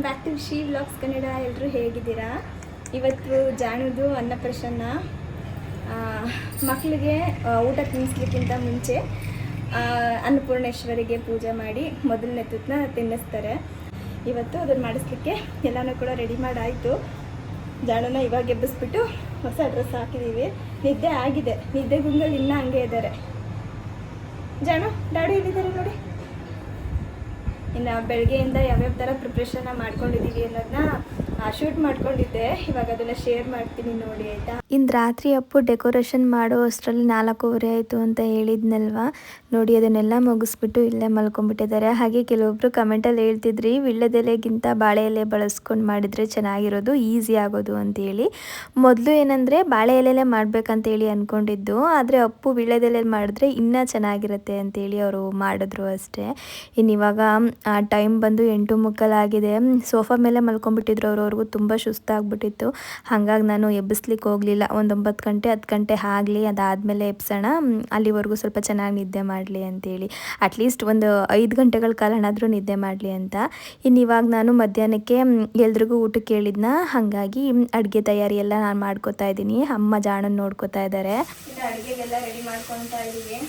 Back to ಶಿ vlogs Kannada. ಎಲ್ಲರೂ ಹೇಗಿದ್ದೀರಾ? ಇವತ್ತು ಜಾಣುದು ಅನ್ನಪ್ರಸನ್ನ. ಮಕ್ಕಳಿಗೆ ಊಟ ತಿನ್ನಿಸ್ಲಿಕ್ಕಿಂತ ಮುಂಚೆ ಅನ್ನಪೂರ್ಣೇಶ್ವರಿಗೆ ಪೂಜೆ ಮಾಡಿ ಮೊದಲನೇ ತುತ್ತನ್ನ ತಿನ್ನಿಸ್ತಾರೆ. ಇವತ್ತು ಅದನ್ನು ಮಾಡಿಸ್ಲಿಕ್ಕೆ ಎಲ್ಲನೂ ಕೂಡ ರೆಡಿ ಮಾಡಾಯಿತು. ಜಾಣನ ಇವಾಗ ಎಬ್ಬಿಸ್ಬಿಟ್ಟು ಹೊಸ ಡ್ರೆಸ್ ಹಾಕಿದ್ದೀವಿ. ನಿದ್ದೆ ಆಗಿದೆ, ನಿದ್ದೆ ಗುಂಗಲ್ಲಿ ಇನ್ನೂ ಹಂಗೆ ಇದ್ದಾರೆ. ಜಾಣು ಡ್ಯಾಡಿ ಎಲ್ಲಿದ್ದಾರೆ ನೋಡಿ. ಇನ್ನು ಬೆಳಗ್ಗೆಯಿಂದ ಯಾವ್ಯಾವ ಥರ ಪ್ರಿಪ್ರೇಷನ್ನ ಮಾಡ್ಕೊಂಡಿದ್ದೀವಿ ಅನ್ನೋದನ್ನ ಶೂಟ್ ಮಾಡ್ಕೊಂಡಿದ್ದೆ. ಇವಾಗ ಅದನ್ನು ಶೇರ್ ಮಾಡ್ತೀನಿ ನೋಡಿ, ಆಯಿತಾ? ಇಂದು ರಾತ್ರಿ ಅಪ್ಪು ಡೆಕೋರೇಷನ್ ಮಾಡೋ ಅಷ್ಟರಲ್ಲಿ 4:15 ಆಯಿತು ಅಂತ ಹೇಳಿದ್ನಲ್ವ. ನೋಡಿ ಅದನ್ನೆಲ್ಲ ಮುಗಿಸ್ಬಿಟ್ಟು ಇಲ್ಲೇ ಮಲ್ಕೊಂಡ್ಬಿಟ್ಟಿದ್ದಾರೆ. ಹಾಗೆ ಕೆಲವೊಬ್ಬರು ಕಮೆಂಟಲ್ಲಿ ಹೇಳ್ತಿದ್ರಿ ವಿಳ್ಯದೆಲೆಗಿಂತ ಬಾಳೆ ಎಲೆ ಬಳಸ್ಕೊಂಡು ಮಾಡಿದರೆ ಚೆನ್ನಾಗಿರೋದು, ಈಸಿ ಆಗೋದು ಅಂತೇಳಿ. ಮೊದಲು ಏನಂದರೆ ಬಾಳೆ ಎಲೆಲೇ ಮಾಡಬೇಕಂತೇಳಿ ಅಂದ್ಕೊಂಡಿದ್ದು, ಆದರೆ ಅಪ್ಪು ವಿಳ್ಯದೆಲೆ ಮಾಡಿದ್ರೆ ಇನ್ನೂ ಚೆನ್ನಾಗಿರುತ್ತೆ ಅಂತೇಳಿ ಅವರು ಮಾಡಿದ್ರು ಅಷ್ಟೇ. ಇನ್ನು ಇವಾಗ ಟೈಮ್ ಬಂದು 8:15 ಆಗಿದೆ. ಸೋಫಾ ಮೇಲೆ ಮಲ್ಕೊಂಡ್ಬಿಟ್ಟಿದ್ರು ಅವ್ರಿಗೂ ತುಂಬ ಸುಸ್ತಾಗ್ಬಿಟ್ಟಿತ್ತು. ಹಾಗಾಗಿ ನಾನು ಎಬ್ಬಿಸ್ಲಿಕ್ಕೆ ಹೋಗಲಿಲ್ಲ. ಒಂದು 9 ಗಂಟೆ 10 ಗಂಟೆ ಆಗಲಿ, ಅದಾದಮೇಲೆ ಎಬ್ಸೋಣ, ಅಲ್ಲಿವರೆಗೂ ಸ್ವಲ್ಪ ಚೆನ್ನಾಗಿ ನಿದ್ದೆ ಮಾಡಲಿ ಅಂತೇಳಿ. ಅಟ್ಲೀಸ್ಟ್ ಒಂದು 5 ಗಂಟೆಗಳ ಕಾಲನಾದರೂ ನಿದ್ದೆ ಮಾಡಲಿ ಅಂತ. ಇನ್ನು ಇವಾಗ ನಾನು ಮಧ್ಯಾಹ್ನಕ್ಕೆ ಎಲ್ರಿಗೂ ಊಟಕ್ಕೆ ಹೇಳಿದ್ನ. ಹಾಗಾಗಿ ಅಡುಗೆ ತಯಾರಿ ಎಲ್ಲ ನಾನು ಮಾಡ್ಕೋತಾ ಇದ್ದೀನಿ. ಅಮ್ಮ ಜಾಣನ ನೋಡ್ಕೋತಾ ಇದ್ದಾರೆ. ಇನ್ನು ಅಡುಗೆಗೆಲ್ಲ ರೆಡಿ ಮಾಡ್ಕೊತಾ ಇದ್ದೀವಿ.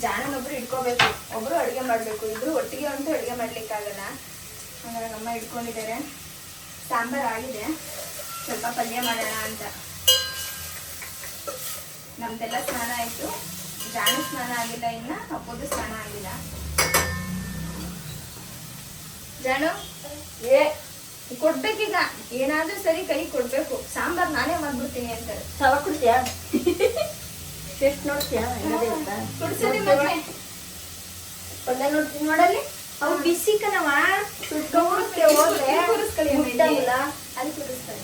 ಜಾಣನೊಬ್ರು ಇಟ್ಕೋಬೇಕು, ಒಬ್ಬರು ಅಡುಗೆ ಮಾಡಬೇಕು. ಇಬ್ಬರು ಒಟ್ಟಿಗೆ ಅಂತೂ ಅಡುಗೆ ಮಾಡಲಿಕ್ಕಾಗಲ್ಲ. ಹಾಗಾಗಿ ಅಮ್ಮ ಇಟ್ಕೊಂಡಿದ್ದಾರೆ. ಸಾಂಬಾರು ಆಗಿದೆ, ಸ್ವಲ್ಪ ಪಲ್ಯ ಮಾಡೋಣ ಅಂತ. ನಮ್ದೆಲ್ಲ ಸ್ನಾನ ಆಯಿತು. ಜಾಣ ಸ್ನಾನ ಆಗಿಲ್ಲ, ಇನ್ನು ಅಪ್ಪದು ಸ್ನಾನ ಆಗಿಲ್ಲ. ಜಾಣು ಕೊಡ್ಬೇಕೀಗ, ಏನಾದ್ರೂ ಸರಿ ಕೈ ಕೊಡ್ಬೇಕು. ಸಾಂಬಾರು ನಾನೇ ಮಾಡ್ಬಿಡ್ತೀನಿ ಅಂತಾರೆ. ತವ ಕುಡ್ತೀಯಾ? ಟೇಸ್ಟ್ ನೋಡ್ತೀಯಾ? ಕುಡ್ಸೋದಿ ಮತ್ತೆ ಪಲ್ಯ ನೋಡ್ತೀನಿ ನೋಡಲ್ಲಿ. ಅವು ಬಿಸಿ ಕಣವ, ಸುಟ್ಕೊಂಡ್ಬಿಡುತ್ತೆ. ಹೋದ್ರೆ ಮುಟ್ಟಂಗಿಲ್ಲ. ಅಲ್ಲಿ ಕುಡಿಸ್ತಾರೆ.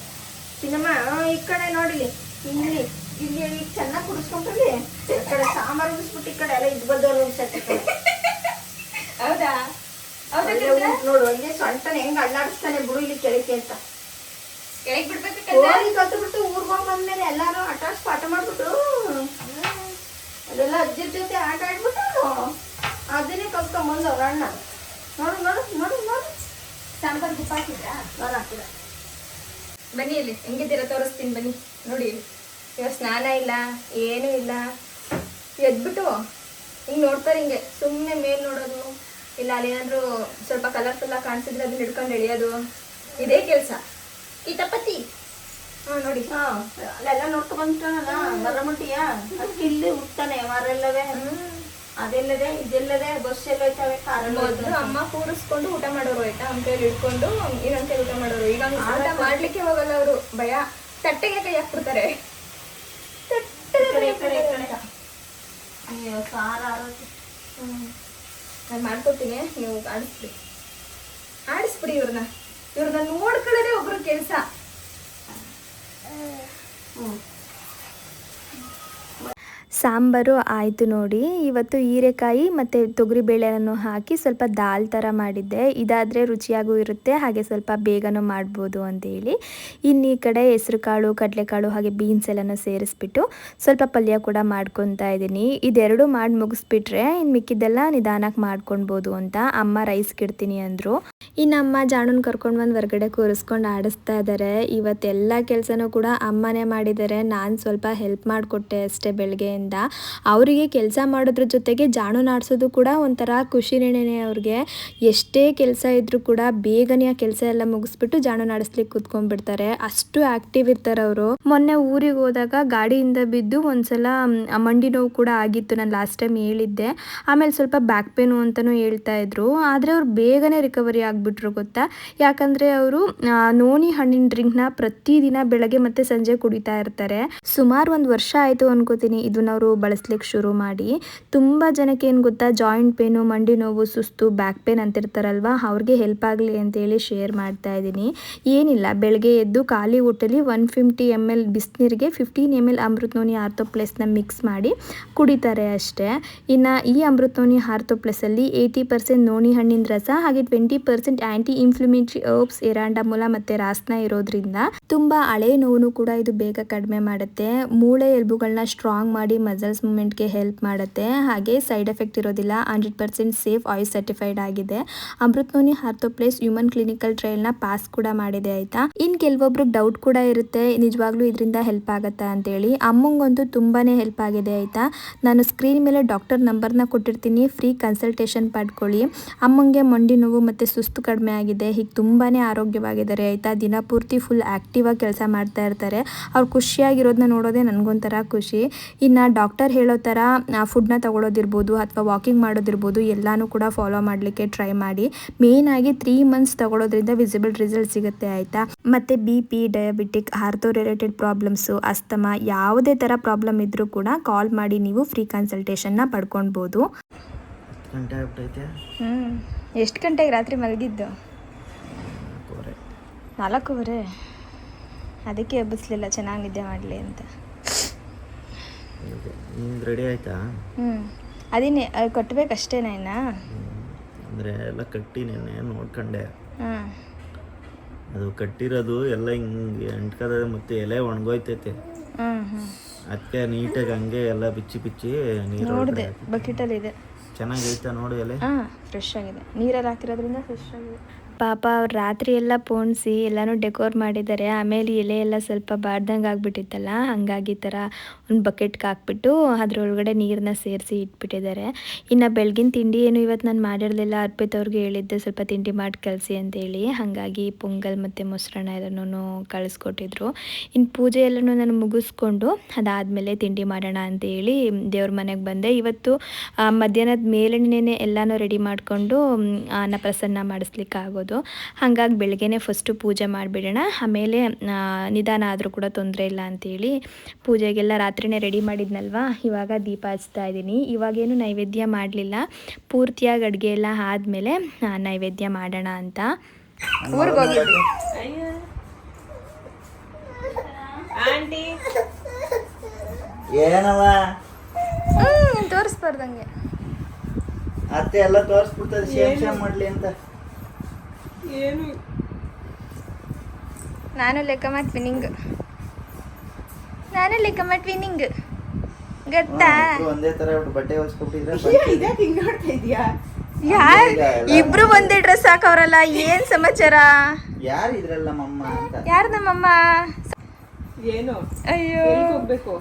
ಚಿನ್ನಮ್ಮ ಈ ಕಡೆ ನೋಡಿಲಿ, ಇಲ್ಲಿ ಇಲ್ಲಿ ಈಗ ಚೆನ್ನಾಗಿ ಕುಡಿಸ್ಕೊಂಡ್ರಿ. ಈ ಕಡೆ ಸಾಂಬಾರು ಉಳಿಸ್ಬಿಟ್ಟು ಈ ಕಡೆ ಎಲ್ಲ ಇದು ಬದ್ದವ್ರು ಉಳಿಸತ್ತೆ. ಹೌದಾ? ನೋಡು ಅಲ್ಲಿ ಸೊಂಟನ ಹೆಂಗ್ ಅಳ್ಳಾಡಿಸ್ತಾನೆ ಬಿಡು ಇಲ್ಲಿ ಕೆಳಕ್ಕೆ ಅಂತ. ಕೆಳಗೆ ಬಿಡ್ಬೇಕು. ಹೋಗಿ ಕಲ್ತ್ಬಿಟ್ಟು ಊರ್ಗೊಂಡ್ ಬಂದ್ಮೇಲೆ ಎಲ್ಲಾರು ಪಾಠ ಮಾಡ್ಬಿಟ್ರು. ಅದೆಲ್ಲ ಅಜ್ಜಿ ಜೊತೆ ಆಟ ಆಡ್ಬಿಟ್ಟು ಅದನ್ನೇ ಕಲ್ತ್ಕೊಂಡ್ ಅವ್ರ ಅಣ್ಣ. ನೋಡು ನೋಡು ನೋಡು ನೋಡು, ಸಾಂಬಾರು ಉಪ್ಪು ಹಾಕಿದ್ರಾ? ನಾನು ಹಾಕಿದ. ಬನ್ನಿ, ಇಲ್ಲಿ ಹೆಂಗಿದ್ದೀರ ತೋರಿಸ್ತೀನಿ ಬನ್ನಿ. ನೋಡಿ, ಇವಾಗ ಸ್ನಾನ ಇಲ್ಲ, ಏನೂ ಇಲ್ಲ. ಎದ್ಬಿಟ್ಟು ಹಿಂಗೆ ನೋಡ್ತಾರೆ, ಹಿಂಗೆ ಸುಮ್ಮನೆ ಮೇಲೆ ನೋಡೋದು, ಇಲ್ಲ ಅಲ್ಲೇನಾದರೂ ಸ್ವಲ್ಪ ಕಲರ್ಫುಲ್ಲಾಗಿ ಕಾಣಿಸಿದ್ರೆ ಅದನ್ನ ಹಿಡ್ಕೊಂಡು ಎಳಿಯೋದು, ಇದೇ ಕೆಲಸ. ಕಿಟಪತಿ ನೋಡಿ. ಅಲ್ಲೆಲ್ಲ ನೋಡ್ಕೊಂಡ್ ಬಂದ್ಬಿಟ್ಟನಲ್ಲ ಬರಮುಟ್ಟಿಯ. ಅದಕ್ಕೆ ಇಲ್ಲಿ ಹುಟ್ಟಾನೆ ಮರೆಲ್ಲವೇ, ಅದೆಲ್ಲದೆ ಇದೆಲ್ಲದೆ ಬಸ್ ಎಲ್ಲ ಹೋಯ್ತವೆ, ಕಾರಲ್ಲಿ. ಮೊದಲು ಅಮ್ಮ ಕೂರಿಸ್ಕೊಂಡು ಊಟ ಮಾಡೋರು, ಆಯ್ತಾ? ನಮ್ಮ ಕೈಯಲ್ಲಿ ಹಿಡ್ಕೊಂಡು ಇನ್ನೊಂದ್ ಕೈ ಊಟ ಮಾಡೋರು. ಈಗ ಊಟ ಮಾಡ್ಲಿಕ್ಕೆ ಹೋಗಲ್ಲ ಅವರು, ಭಯ. ತಟ್ಟೆಗೆ ಕೈ ಹಾಕ್ಬಿಡ್ತಾರೆ. ನಾನು ಮಾಡ್ಕೊತೀನಿ, ನೀವು ಆಡಿಸ್ಬಿಡಿ ಇವ್ರನ್ನ ನೋಡ್ಕೊಳ್ಳೋದೇ ಒಬ್ರು ಕೆಲಸ. ಸಾಂಬಾರು ಆಯಿತು ನೋಡಿ. ಇವತ್ತು ಹೀರೆಕಾಯಿ ಮತ್ತು ತೊಗರಿಬೇಳೆಯನ್ನು ಹಾಕಿ ಸ್ವಲ್ಪ ದಾಲ್ ಥರ ಮಾಡಿದ್ದೆ. ಇದಾದರೆ ರುಚಿಯಾಗೂ ಇರುತ್ತೆ, ಹಾಗೆ ಸ್ವಲ್ಪ ಬೇಗನೂ ಮಾಡ್ಬೋದು ಅಂತೇಳಿ. ಇನ್ನು ಈ ಕಡೆ ಹೆಸರು ಕಾಳು, ಕಡಲೆಕಾಳು ಹಾಗೆ ಬೀನ್ಸ್ ಎಲ್ಲನೂ ಸೇರಿಸ್ಬಿಟ್ಟು ಸ್ವಲ್ಪ ಪಲ್ಯ ಕೂಡ ಮಾಡ್ಕೊತಾ ಇದ್ದೀನಿ. ಇದೆರಡು ಮಾಡಿ ಮುಗಿಸ್ಬಿಟ್ರೆ ಇನ್ನು ಮಿಕ್ಕಿದ್ದೆಲ್ಲ ನಿಧಾನಕ್ಕೆ ಮಾಡ್ಕೊಳ್ಬೋದು ಅಂತ. ಅಮ್ಮ ರೈಸ್ಗೆ ಇಡ್ತೀನಿ ಅಂದರು. ಇನ್ನು ಅಮ್ಮ ಜಾಣನ್ ಕರ್ಕೊಂಡು ಬಂದು ಹೊರಗಡೆ ಕೂರಿಸ್ಕೊಂಡು ಆಡಿಸ್ತಾ ಇದ್ದಾರೆ. ಇವತ್ತೆಲ್ಲ ಕೆಲಸನೂ ಕೂಡ ಅಮ್ಮನೇ ಮಾಡಿದ್ದಾರೆ. ನಾನು ಸ್ವಲ್ಪ ಹೆಲ್ಪ್ ಮಾಡಿಕೊಟ್ಟೆ ಅಷ್ಟೇ ಬೆಳಗ್ಗೆಯಿಂದ. ಅವರಿಗೆ ಕೆಲಸ ಮಾಡೋದ್ರ ಜೊತೆಗೆ ಜಾಣನ್ ಆಡಿಸೋದು ಕೂಡ ಒಂಥರ ಖುಷಿನೇನೆ ಅವ್ರಿಗೆ. ಎಷ್ಟೇ ಕೆಲಸ ಇದ್ರೂ ಕೂಡ ಬೇಗನೆ ಆ ಕೆಲಸ ಎಲ್ಲ ಮುಗಿಸ್ಬಿಟ್ಟು ಜಾಣನ್ ಆಡಿಸ್ಲಿಕ್ಕೆ ಕೂತ್ಕೊಂಡ್ಬಿಡ್ತಾರೆ. ಅಷ್ಟು ಆಕ್ಟಿವ್ ಇರ್ತಾರೆ ಅವರು. ಮೊನ್ನೆ ಊರಿಗೆ ಹೋದಾಗ ಗಾಡಿಯಿಂದ ಬಿದ್ದು ಒಂದ್ಸಲ ಮಂಡಿ ನೋವು ಕೂಡ ಆಗಿತ್ತು, ನಾನು ಲಾಸ್ಟ್ ಟೈಮ್ ಹೇಳಿದ್ದೆ. ಆಮೇಲೆ ಸ್ವಲ್ಪ ಬ್ಯಾಕ್ ಪೇನು ಅಂತಲೂ ಹೇಳ್ತಾ ಇದ್ರು. ಆದರೆ ಅವ್ರು ಬೇಗನೆ ರಿಕವರಿ ಆಗಿಬಿಟ್ರು ಗೊತ್ತಾ. ಯಾಕಂದರೆ ಅವರು ನೋನಿ ಹಣ್ಣಿನ ಡ್ರಿಂಕ್ನ ಪ್ರತಿದಿನ ಬೆಳಗ್ಗೆ ಮತ್ತು ಸಂಜೆ ಕುಡಿತಾ ಇರ್ತಾರೆ. ಸುಮಾರು 1 ವರ್ಷ ಆಯಿತು ಅನ್ಕೋತೀನಿ ಇದನ್ನ ಅವರು ಬಳಸ್ಲಿಕ್ಕೆ ಶುರು ಮಾಡಿ. ತುಂಬ ಜನಕ್ಕೆ ಏನು ಗೊತ್ತಾ, ಜಾಯಿಂಟ್ ಪೇನು, ಮಂಡಿ ನೋವು, ಸುಸ್ತು, ಬ್ಯಾಕ್ ಪೇನ್ ಅಂತಿರ್ತಾರಲ್ವ, ಅವ್ರಿಗೆ ಹೆಲ್ಪ್ ಆಗಲಿ ಅಂತೇಳಿ ಶೇರ್ ಮಾಡ್ತಾ ಇದ್ದೀನಿ. ಏನಿಲ್ಲ, ಬೆಳಗ್ಗೆ ಎದ್ದು ಖಾಲಿ ಊಟಲ್ಲಿ 150 ml ಬಿಸಿನೀರಿಗೆ 15 ml ಅಮೃತ ನೋನಿ ಆರ್ಥೋ ಪ್ಲಸ್ನ ಮಿಕ್ಸ್ ಮಾಡಿ ಕುಡಿತಾರೆ ಅಷ್ಟೇ. ಇನ್ನು ಈ ಅಮೃತ ನೋನಿ ಆರ್ಥೋ ಪ್ಲಸ್ಸಲ್ಲಿ 80% ನೋನಿ ಹಣ್ಣಿನ ರಸ ಹಾಗೆ 20% ಆ್ಯಂಟಿ ಇನ್ಫ್ಲಮೇಟರಿ ಹರ್ಬ್ಸ್, ಎರಾಂಡಮೂಲ ಮತ್ತು ರಾಸ್ನ ಇರೋದ್ರಿಂದ ತುಂಬ ಹಳೆ ನೋವು ಕೂಡ ಇದು ಬೇಗ ಕಡಿಮೆ ಮಾಡುತ್ತೆ. ಮೂಳೆ ಎಲುಬುಗಳನ್ನ ಸ್ಟ್ರಾಂಗ್ ಮಾಡಿ ಮಸಲ್ಸ್ ಮೂಮೆಂಟ್ಗೆ ಹೆಲ್ಪ್ ಮಾಡುತ್ತೆ. ಹಾಗೆ ಸೈಡ್ ಎಫೆಕ್ಟ್ ಇರೋದಿಲ್ಲ. 100% ಸೇಫ್ ಆಯಿಲ್ ಸರ್ಟಿಫೈಡ್ ಆಗಿದೆ. Amrit noni Arthoplus human clinical ಟ್ರಯಲ್ನ ಪಾಸ್ ಕೂಡ ಮಾಡಿದೆ ಆಯಿತಾ. ಇನ್ನು ಕೆಲವೊಬ್ರಿಗೆ ಡೌಟ್ ಕೂಡ ಇರುತ್ತೆ, ನಿಜವಾಗ್ಲೂ ಇದರಿಂದ ಹೆಲ್ಪ್ ಆಗುತ್ತಾ ಅಂತೇಳಿ. ಅಮ್ಮಂಗಂತೂ ತುಂಬಾ ಹೆಲ್ಪ್ ಆಗಿದೆ ಆಯಿತಾ. ನಾನು ಸ್ಕ್ರೀನ್ ಮೇಲೆ ಡಾಕ್ಟರ್ ನಂಬರ್ನ ಕೊಟ್ಟಿರ್ತೀನಿ, ಫ್ರೀ ಕನ್ಸಲ್ಟೇಷನ್ ಪಡ್ಕೊಳ್ಳಿ. ಅಮ್ಮಂಗೆ ಮಂಡಿ ನೋವು ಮತ್ತು ಸುಸ್ತು ಕಡಿಮೆ ಆಗಿದೆ. ಹೀಗೆ ತುಂಬಾ ಆರೋಗ್ಯವಾಗಿದ್ದಾರೆ ಆಯಿತಾ. ದಿನಪೂರ್ತಿ ಫುಲ್ ಆ್ಯಕ್ಟಿವ್ ಆಗಿ ಕೆಲಸ ಮಾಡ್ತಾ ಇರ್ತಾರೆ. ಅವ್ರು ಖುಷಿಯಾಗಿರೋದನ್ನ ನೋಡೋದೇ ನನಗೊಂಥರ ಖುಷಿ. ಇನ್ನು ಡಾಕ್ಟರ್ ಹೇಳೋ ಥರ ಫುಡ್ನ ತಗೊಳ್ಳೋದಿರ್ಬೋದು ಅಥವಾ ವಾಕಿಂಗ್ ಮಾಡೋದಿರ್ಬೋದು ಎಲ್ಲನೂ ಕೂಡ ಫಾಲೋ ಮಾಡಲಿಕ್ಕೆ ಟ್ರೈ ಮಾಡಿ. ಮೇಯ್ನಾಗಿ 3 ಮಂತ್ಸ್ ತಗೊಳ್ಳೋದ್ರಿಂದ ವಿಸಿಬಲ್ ರಿಸಲ್ಟ್ ಸಿಗುತ್ತೆ ಆಯಿತಾ. ಮತ್ತು BP, diabetic, ortho related problems, asthma ಯಾವುದೇ ಥರ ಪ್ರಾಬ್ಲಮ್ ಇದ್ದರೂ ಕೂಡ ಕಾಲ್ ಮಾಡಿ ನೀವು ಫ್ರೀ ಕನ್ಸಲ್ಟೇಷನ್ನ ಪಡ್ಕೊಳ್ಬೋದು. ಎಷ್ಟು ಗಂಟೆಗೆ ರಾತ್ರಿ ಮಲಗಿದ್ದು? 4:15. ಅದಕ್ಕೆ ಎಬ್ಬಿಸ್ಲಿಲ್ಲ, ಚೆನ್ನಾಗಿ ನಿದ್ದೆ ಮಾಡಲಿ ಅಂತ. ರೆಡಿ ಆಯ್ತಾ? ಅದೇನೆ ಕಟ್ಟಬೇಕಷ್ಟೇನಾ ಇನ್ನ? ಅಂದರೆ ಎಲ್ಲ ಕಟ್ಟಿ ನೆನ್ನೆ ನೋಡ್ಕೊಂಡೆ. ಹಾಂ, ಅದು ಕಟ್ಟಿರೋದು ಎಲ್ಲ ಹಿಂಗೆ ಅಂಟ್ಕದ ಮತ್ತು ಎಲೆ ಒಣಗೋಯ್ತೈತೆ. ಅದಕ್ಕೆ ನೀಟಾಗಿ ಹಂಗೆ ಎಲ್ಲ ಬಿಚ್ಚಿ ನೀರು ನೋಡಿದೆ, ಬಕೆಟಲ್ಲಿ ಇದೆ. ಚೆನ್ನಾಗೈತಾ ನೋಡು ಎಲೆ? ಹಾಂ, ಫ್ರೆಶ್ ಆಗಿದೆ. ನೀರಲ್ಲಿ ಹಾಕಿರೋದ್ರಿಂದ ಫ್ರೆಶ್ ಆಗಿದೆ. ಪಾಪ ಅವ್ರು ರಾತ್ರಿ ಎಲ್ಲ ಪೋಣಿಸಿ ಎಲ್ಲನೂ ಡೆಕೋರ್ ಮಾಡಿದ್ದಾರೆ. ಆಮೇಲೆ ಎಲೆ ಎಲ್ಲ ಸ್ವಲ್ಪ ಬಾಡ್ದಂಗೆ ಆಗಿಬಿಟ್ಟಿತ್ತಲ್ಲ, ಹಾಗಾಗಿ ಈ ಥರ ಒಂದು ಬಕೆಟ್ಗೆ ಹಾಕ್ಬಿಟ್ಟು ಅದರೊಳಗಡೆ ನೀರನ್ನ ಸೇರಿಸಿ ಇಟ್ಬಿಟ್ಟಿದ್ದಾರೆ. ಇನ್ನು ಬೆಳಗಿನ ತಿಂಡಿ ಏನು ಇವತ್ತು ನಾನು ಮಾಡಿರಲಿಲ್ಲ. ಅರ್ಪಿತ್ ಅವ್ರಿಗೆ ಹೇಳಿದ್ದೆ ಸ್ವಲ್ಪ ತಿಂಡಿ ಮಾಡಿ ಕಳಿಸಿ ಅಂತೇಳಿ. ಹಾಗಾಗಿ ಪೊಂಗಲ್ ಮತ್ತು ಮೊಸರನ್ನ ಎಲ್ಲನೂ ಕಳಿಸ್ಕೊಟ್ಟಿದ್ರು. ಇನ್ನು ಪೂಜೆ ಎಲ್ಲನೂ ನಾನು ಮುಗಿಸ್ಕೊಂಡು ಅದಾದಮೇಲೆ ತಿಂಡಿ ಮಾಡೋಣ ಅಂತೇಳಿ ದೇವ್ರ ಮನೆಗೆ ಬಂದೆ. ಇವತ್ತು ಮಧ್ಯಾಹ್ನದ ಮೇಲೇ ಎಲ್ಲನೂ ರೆಡಿ ಮಾಡಿಕೊಂಡು ಅನ್ನಪ್ರಸನ್ನ ಮಾಡಿಸ್ಲಿಕ್ಕಾಗೋದು. ಹಾಗಾಗಿ ಬೆಳಗ್ಗೆನೇ ಫಸ್ಟು ಪೂಜೆ ಮಾಡಿಬಿಡೋಣ, ಆಮೇಲೆ ನಿಧಾನ ಆದರೂ ಕೂಡ ತೊಂದರೆ ಇಲ್ಲ ಅಂತೇಳಿ ಪೂಜೆಗೆಲ್ಲ ರಾತ್ರಿನೇ ರೆಡಿ ಮಾಡಿದ್ನಲ್ವಾ. ಇವಾಗ ದೀಪ ಹಚ್ತಾ ಇದ್ದೀನಿ. ಇವಾಗೇನು ನೈವೇದ್ಯ ಮಾಡಲಿಲ್ಲ, ಪೂರ್ತಿಯಾಗಿ ಅಡುಗೆ ಎಲ್ಲ ಆದಮೇಲೆ ನೈವೇದ್ಯ ಮಾಡೋಣ ಅಂತ. ಊರಿಗೆ ಹೋಗಿದ್ವಿ. ಆಂಟಿ ಏನವ ತೋರಿಸ್ಬಾರ್ದಂಗೆ ಅತ್ತೆ ಎಲ್ಲ ತೋರಿಸ್ಬಿಡ್ತದೆ ಶೇಮ್ ಮಾಡಲಿ ಅಂತ. ಏನು ನಾನು ಲೆಕ್ಕ ಟ್ವಿನ್ನಿಂಗ್, ಗೊತ್ತಾ? ಒಂದೇ ತರ ಬಟ್ಟೆ ಹೊಲ್ಸ್ಕೊಟ್ಟಿದ್ರೆ ಇದಕ್ಕೆ ಹಿಂಗ್ ನೋಡ್ತಾ ಇದೀಯಾ? ಯಾರು ಇಬ್ರು ಒಂದೇ ಡ್ರೆಸ್ ಹಾಕವ್ರಲ್ಲ, ಏನ್ ಸಮಾಚಾರ? ಯಾರು ಇದ್ರಲ್ಲ ನಮ್ಮಮ್ಮ ಅಂತ. ಯಾರು ನಮ್ಮಮ್ಮ? ಏನು ಅಯ್ಯೋ, ಹೋಗ್ಬೇಕು?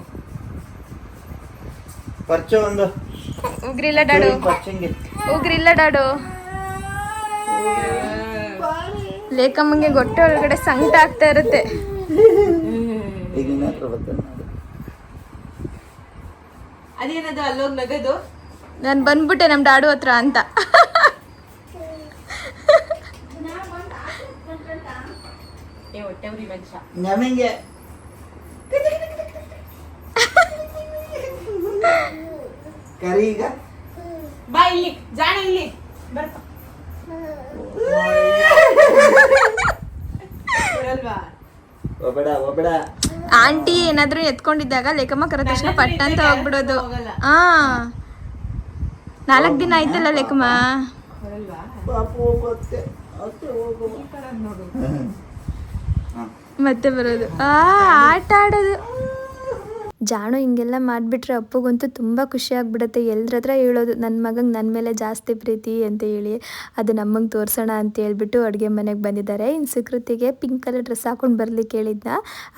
ಪರ್ಚ ಒಂದು ಉಗ್ರಿಲ್ಲ ಡಾಡು, ಪರ್ಚಂಗೆ ಉಗ್ರಿಲ್ಲ ಡಾಡು. ಲೇಖಮ್ಮಂಗೆ ಗೊಟ್ಟೆ ಒಳಗಡೆ ಸಂಕಟ ಆಗ್ತಾ ಇರುತ್ತೆ. ಈಗ ನಿನ್ನ ಹತ್ರ ಬರ್ತಾನೆ. ಅದೇನದು ಅಲ್ಲೋಗಿ ನಗದು? ನಾನು ಬಂದ್ಬಿಟ್ಟೆ ನಮ್ಮ ಡಾಡು ಹತ್ರ ಅಂತ. ಹೊಟ್ಟೆವ್ರಿ ಮನುಷ್ಯ ನಮಗೆ ಕರಿ ಈಗ ಬಾ ಇಲ್ಲಿ, ಜಾಣ ಇಲ್ಲಿ ಬರ್ತ ಒಬೇಡ ಆಂಟಿ ಏನಾದ್ರೂ ಎತ್ಕೊಂಡಿದ್ದಾಗ ಲೇಖಮ್ಮ ಕರೆದ ತಕ್ಷಣ ಪಟ್ಟ ಅಂತ ಹೋಗ್ಬಿಡೋದು. 4 ದಿನ ಆಯ್ತಲ್ಲ ಲೇಖಮ್ಮ. ಮತ್ತೆ ಬರೋದು ಆಟ ಆಡೋದು. ಜಾಣು ಹಿಂಗೆಲ್ಲ ಮಾಡಿಬಿಟ್ರೆ ಅಪ್ಪಗಂತೂ ತುಂಬ ಖುಷಿ ಆಗ್ಬಿಡುತ್ತೆ. ಎಲ್ಲರ ಹತ್ರ ಹೇಳೋದು ನನ್ನ ಮಗಂಗೆ ನನ್ನ ಮೇಲೆ ಜಾಸ್ತಿ ಪ್ರೀತಿ ಅಂತ ಹೇಳಿ. ಅದು ನಮಗೆ ತೋರಿಸೋಣ ಅಂತ ಹೇಳ್ಬಿಟ್ಟು ಅಡುಗೆ ಮನೆಗೆ ಬಂದಿದ್ದಾರೆ. ಇನ್ನು ಸುಕೃತಿಗೆ ಪಿಂಕ್ ಕಲರ್ ಡ್ರೆಸ್ ಹಾಕೊಂಡು ಬರ್ಲಿಕ್ಕೆ ಹೇಳಿದ್ದ,